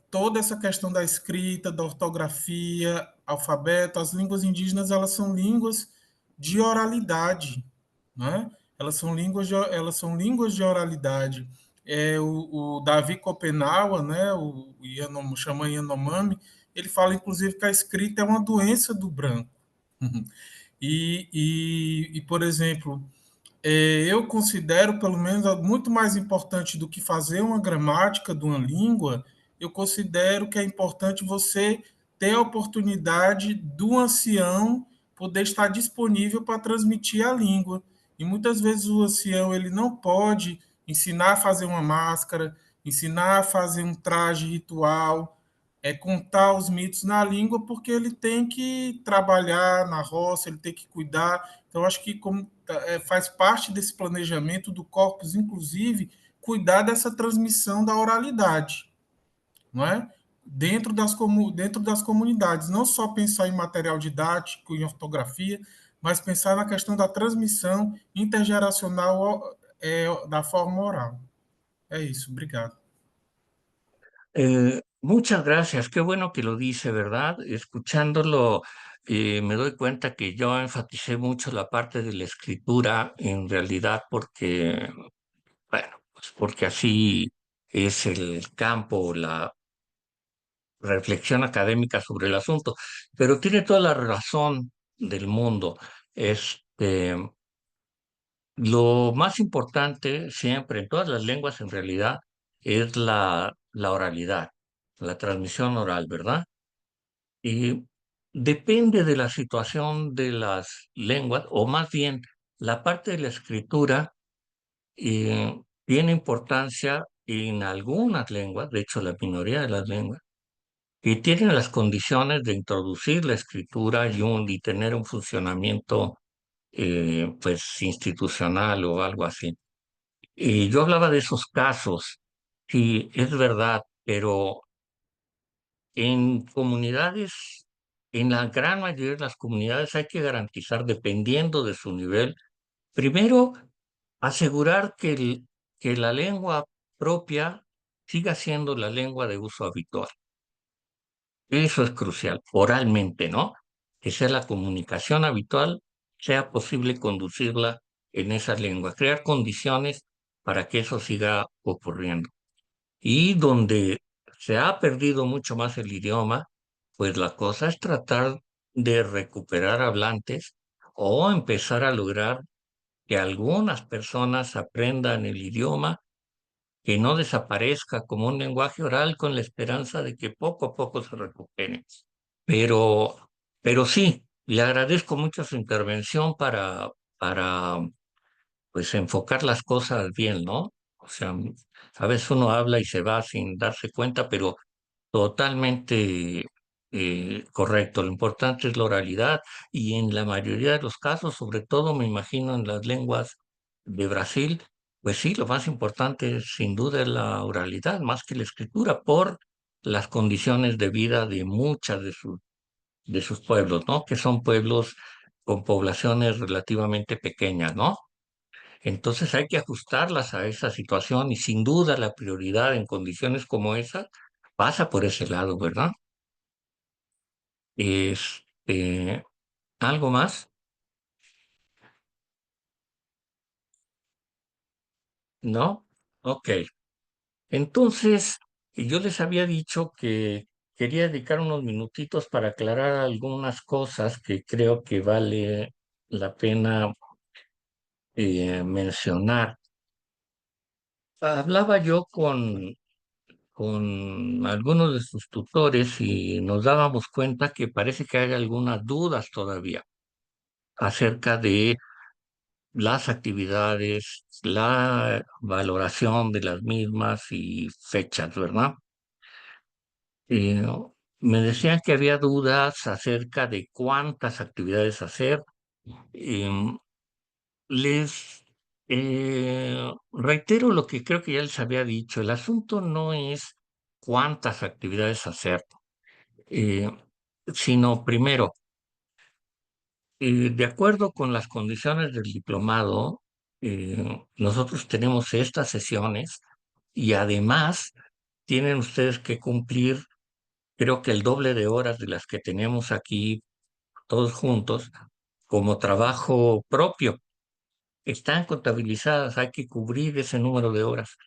toda essa questão da escrita, da ortografia, alfabeto. As línguas indígenas, elas são línguas de oralidade, né? Elas são línguas de oralidade. O Davi Copenaua, né, o xamã Yanomami, ele fala inclusive que a escrita é uma doença do branco. Por exemplo, eu considero, pelo menos, muito mais importante do que fazer uma gramática de uma língua, eu considero que é importante você ter a oportunidade do ancião poder estar disponível para transmitir a língua. E muitas vezes o ancião ele não pode ensinar a fazer uma máscara, ensinar a fazer um traje ritual, contar os mitos na língua, porque ele tem que trabalhar na roça, ele tem que cuidar. Então, acho que faz parte desse planejamento do corpus, inclusive, cuidar dessa transmissão da oralidade, não é? Dentro das comunidades, não só pensar em material didático, em ortografia, mas pensar na questão da transmissão intergeracional da forma oral. É isso, obrigado. Muchas gracias, qué bueno que lo dice, ¿verdad? Escuchándolo, me doy cuenta que yo enfaticé mucho la parte de la escritura, en realidad, porque, bueno, pues porque así es el campo, la reflexión académica sobre el asunto, pero tiene toda la razón del mundo. Este, lo más importante siempre en todas las lenguas en realidad es la oralidad, la transmisión oral, ¿verdad? Y depende de la situación de las lenguas, o más bien la parte de la escritura tiene importancia en algunas lenguas, de hecho la minoría de las lenguas, y tienen las condiciones de introducir la escritura y tener un funcionamiento pues institucional o algo así. Y yo hablaba de esos casos, sí, es verdad, pero en comunidades, en la gran mayoría de las comunidades hay que garantizar, dependiendo de su nivel, primero, asegurar que la lengua propia siga siendo la lengua de uso habitual. Eso es crucial, oralmente, ¿no? Que sea la comunicación habitual, sea posible conducirla en esa lengua, crear condiciones para que eso siga ocurriendo. Y donde se ha perdido mucho más el idioma, pues la cosa es tratar de recuperar hablantes o empezar a lograr que algunas personas aprendan el idioma, que no desaparezca como un lenguaje oral con la esperanza de que poco a poco se recupere. Pero, pero sí, le agradezco mucho su intervención para pues enfocar las cosas bien, ¿no? O sea, a veces uno habla y se va sin darse cuenta, pero totalmente correcto. Lo importante es la oralidad y en la mayoría de los casos, sobre todo me imagino en las lenguas de Brasil, pues sí, lo más importante sin duda es la oralidad, más que la escritura, por las condiciones de vida de muchas de sus pueblos, ¿no? Que son pueblos con poblaciones relativamente pequeñas, ¿no? Entonces hay que ajustarlas a esa situación y sin duda la prioridad en condiciones como esas pasa por ese lado, ¿verdad? Este, ¿algo más? ¿No? Ok. Entonces, yo les había dicho que quería dedicar unos minutitos para aclarar algunas cosas que creo que vale la pena mencionar. Hablaba yo con algunos de sus tutores y nos dábamos cuenta que parece que hay algunas dudas todavía acerca de las actividades, la valoración de las mismas y fechas, ¿verdad? Eh, Me decían que había dudas acerca de cuántas actividades hacer. Em, les Reitero lo que creo que ya les había dicho. El asunto no es cuántas actividades hacer, eh, sino primero, de acuerdo con las condiciones del diplomado, nosotros tenemos estas sesiones y además tienen ustedes que cumplir, creo que el doble de horas de las que tenemos aquí todos juntos como trabajo propio. Están contabilizadas, hay que cubrir ese número de horas.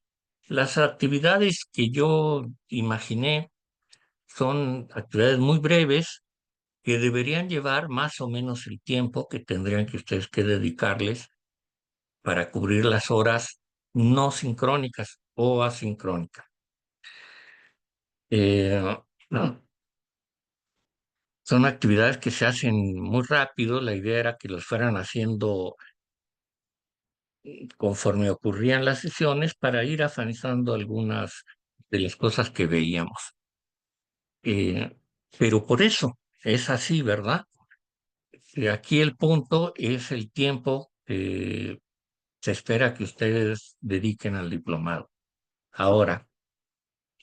Las actividades que yo imaginé son actividades muy breves que deberían llevar más o menos el tiempo que tendrían que ustedes que dedicarles para cubrir las horas no sincrónicas o asincrónicas. No, son actividades que se hacen muy rápido. La idea era que los fueran haciendo conforme ocurrían las sesiones para ir afanizando algunas de las cosas que veíamos. Pero por eso es así, ¿verdad? Aquí el punto es el tiempo que se espera que ustedes dediquen al diplomado. Ahora,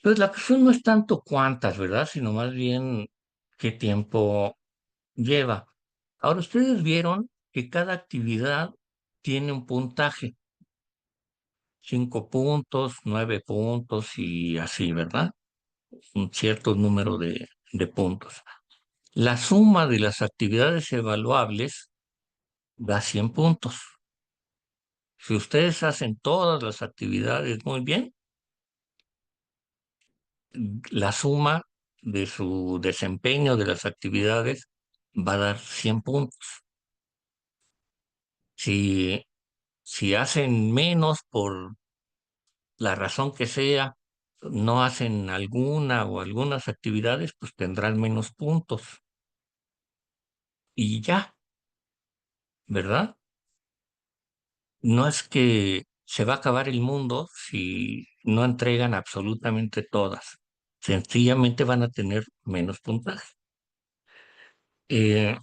pues la cuestión no es tanto cuántas, ¿verdad? Sino más bien qué tiempo lleva. Ahora, ustedes vieron que cada actividad tiene un puntaje, 5 puntos, 9 puntos y así, ¿verdad? Un cierto número de puntos. La suma de las actividades evaluables da 100 puntos. Si ustedes hacen todas las actividades muy bien, la suma de su desempeño de las actividades va a dar 100 puntos. Si, si hacen menos por la razón que sea, no hacen alguna o algunas actividades, pues tendrán menos puntos. Y ya, ¿verdad? No es que se va a acabar el mundo si no entregan absolutamente todas. Sencillamente van a tener menos puntaje. Eh,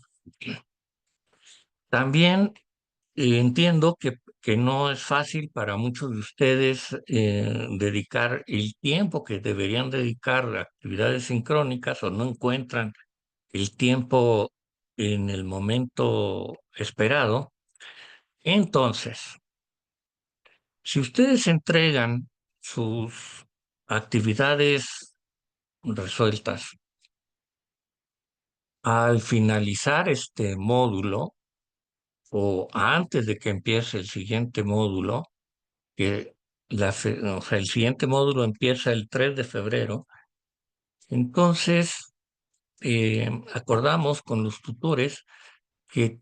También entiendo que no es fácil para muchos de ustedes dedicar el tiempo que deberían dedicar a actividades sincrónicas o no encuentran el tiempo en el momento esperado. Entonces, si ustedes entregan sus actividades resueltas al finalizar este módulo o antes de que empiece el siguiente módulo, que o sea, el siguiente módulo empieza el 3 de febrero, entonces acordamos con los tutores que,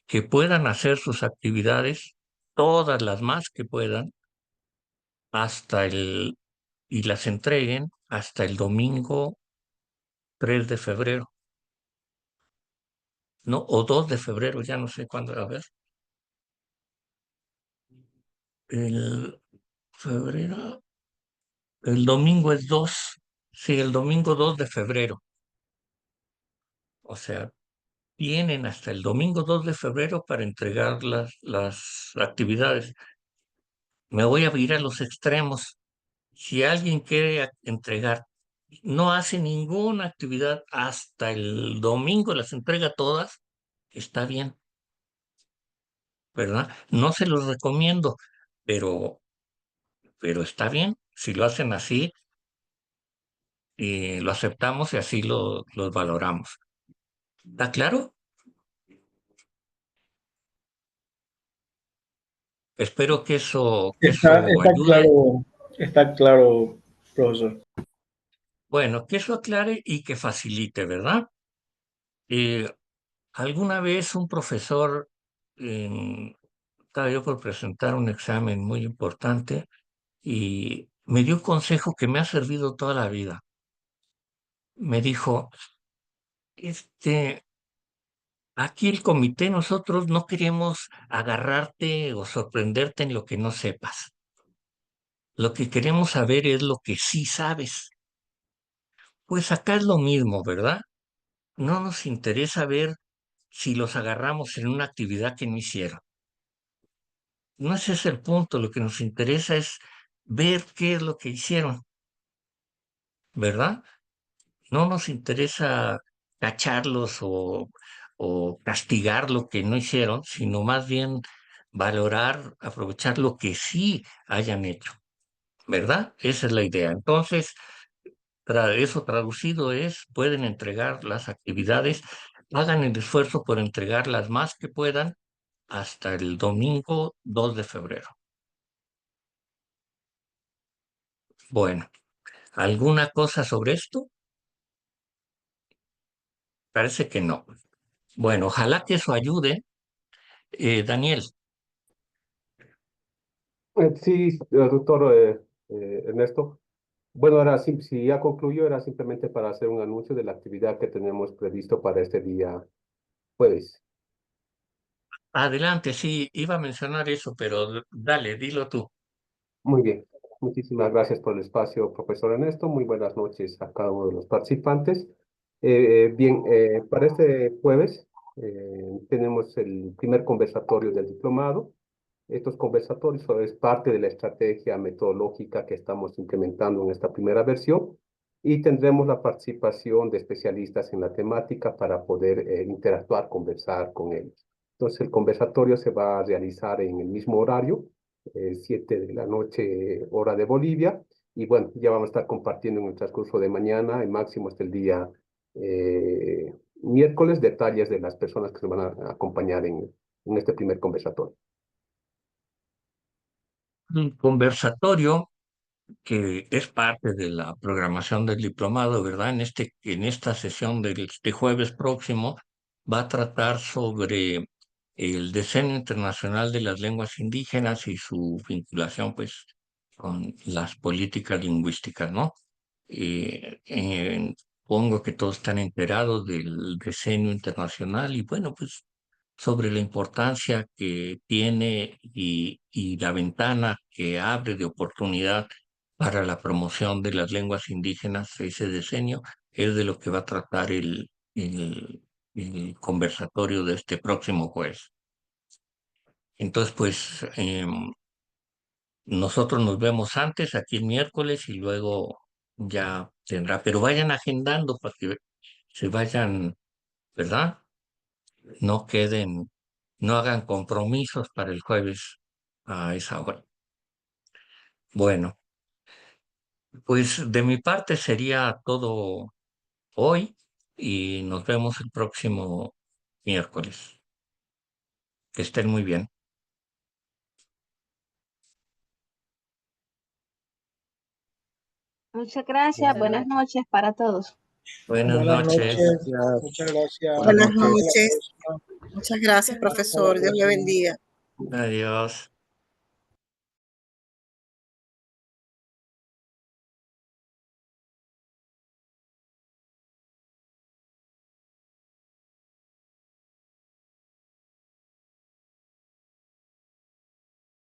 que puedan hacer sus actividades, todas las más que puedan, y las entreguen hasta el domingo 3 de febrero, ¿no? O 2 de febrero, ya no sé cuándo, a ver. El febrero, el domingo es 2, sí, el domingo 2 de febrero. O sea, tienen hasta el domingo 2 de febrero para entregar las actividades. Me voy a ir a los extremos. Si alguien quiere entregar, no hace ninguna actividad hasta el domingo, las entrega todas, está bien, ¿verdad? No se los recomiendo, pero, pero está bien. Si lo hacen así, lo aceptamos y así los valoramos. ¿Está claro? Espero que eso ayude. Está claro, profesor. Bueno, que eso aclare y que facilite, ¿verdad? Eh, Alguna vez un profesor, estaba yo por presentar un examen muy importante y me dio un consejo que me ha servido toda la vida. Me dijo, aquí el comité nosotros no queremos agarrarte o sorprenderte en lo que no sepas. Lo que queremos saber es lo que sí sabes. Pues acá es lo mismo, ¿verdad? No nos interesa ver si los agarramos en una actividad que no hicieron. no ese es el punto, lo que nos interesa es ver qué es lo que hicieron, ¿verdad? No nos interesa cacharlos o castigar lo que no hicieron, sino más bien valorar, aprovechar lo que sí hayan hecho, ¿verdad? Esa es la idea. Entonces, eso traducido es, pueden entregar las actividades, hagan el esfuerzo por entregar las más que puedan hasta el domingo 2 de febrero. Bueno, ¿alguna cosa sobre esto? Parece que no. Bueno, ojalá que eso ayude. Daniel, Sí, doctor Ernesto. Bueno, ahora sí, si ya concluyó, era simplemente para hacer un anuncio de la actividad que tenemos previsto para este día jueves. adelante, sí, iba a mencionar eso, pero dale, dilo tú. Muy bien. Muchísimas gracias por el espacio, profesor Ernesto. Muy buenas noches a cada uno de los participantes. Bien, para este jueves tenemos el primer conversatorio del diplomado. Estos conversatorios es parte de la estrategia metodológica que estamos implementando en esta primera versión y tendremos la participación de especialistas en la temática para poder interactuar, conversar con ellos. Entonces, el conversatorio se va a realizar en el mismo horario, 7 de la noche, hora de Bolivia, y bueno, ya vamos a estar compartiendo en el transcurso de mañana, el máximo hasta el día miércoles, detalles de las personas que nos van a acompañar en este primer conversatorio. Un conversatorio que es parte de la programación del diplomado, ¿verdad? En esta sesión de este jueves próximo va a tratar sobre el Decenio Internacional de las Lenguas Indígenas y su vinculación, pues, con las políticas lingüísticas, ¿no? Supongo que todos están enterados del Decenio Internacional y, bueno, pues, sobre la importancia que tiene y la ventana que abre de oportunidad para la promoción de las lenguas indígenas, ese decenio, es de lo que va a tratar el conversatorio de este próximo jueves. Entonces, pues, nosotros nos vemos antes, aquí el miércoles, y luego ya tendrá, pero vayan agendando para que se vayan, ¿verdad? No queden, no hagan compromisos para el jueves a esa hora. Bueno, pues de mi parte sería todo hoy y nos vemos el próximo miércoles. Que estén muy bien. Muchas gracias. Buenas noches para todos. Buenas Buenas noches. noches. Gracias. Muchas gracias. Buenas Buenas noches. noches. Muchas gracias, profesor. Dios le bendiga. Adiós.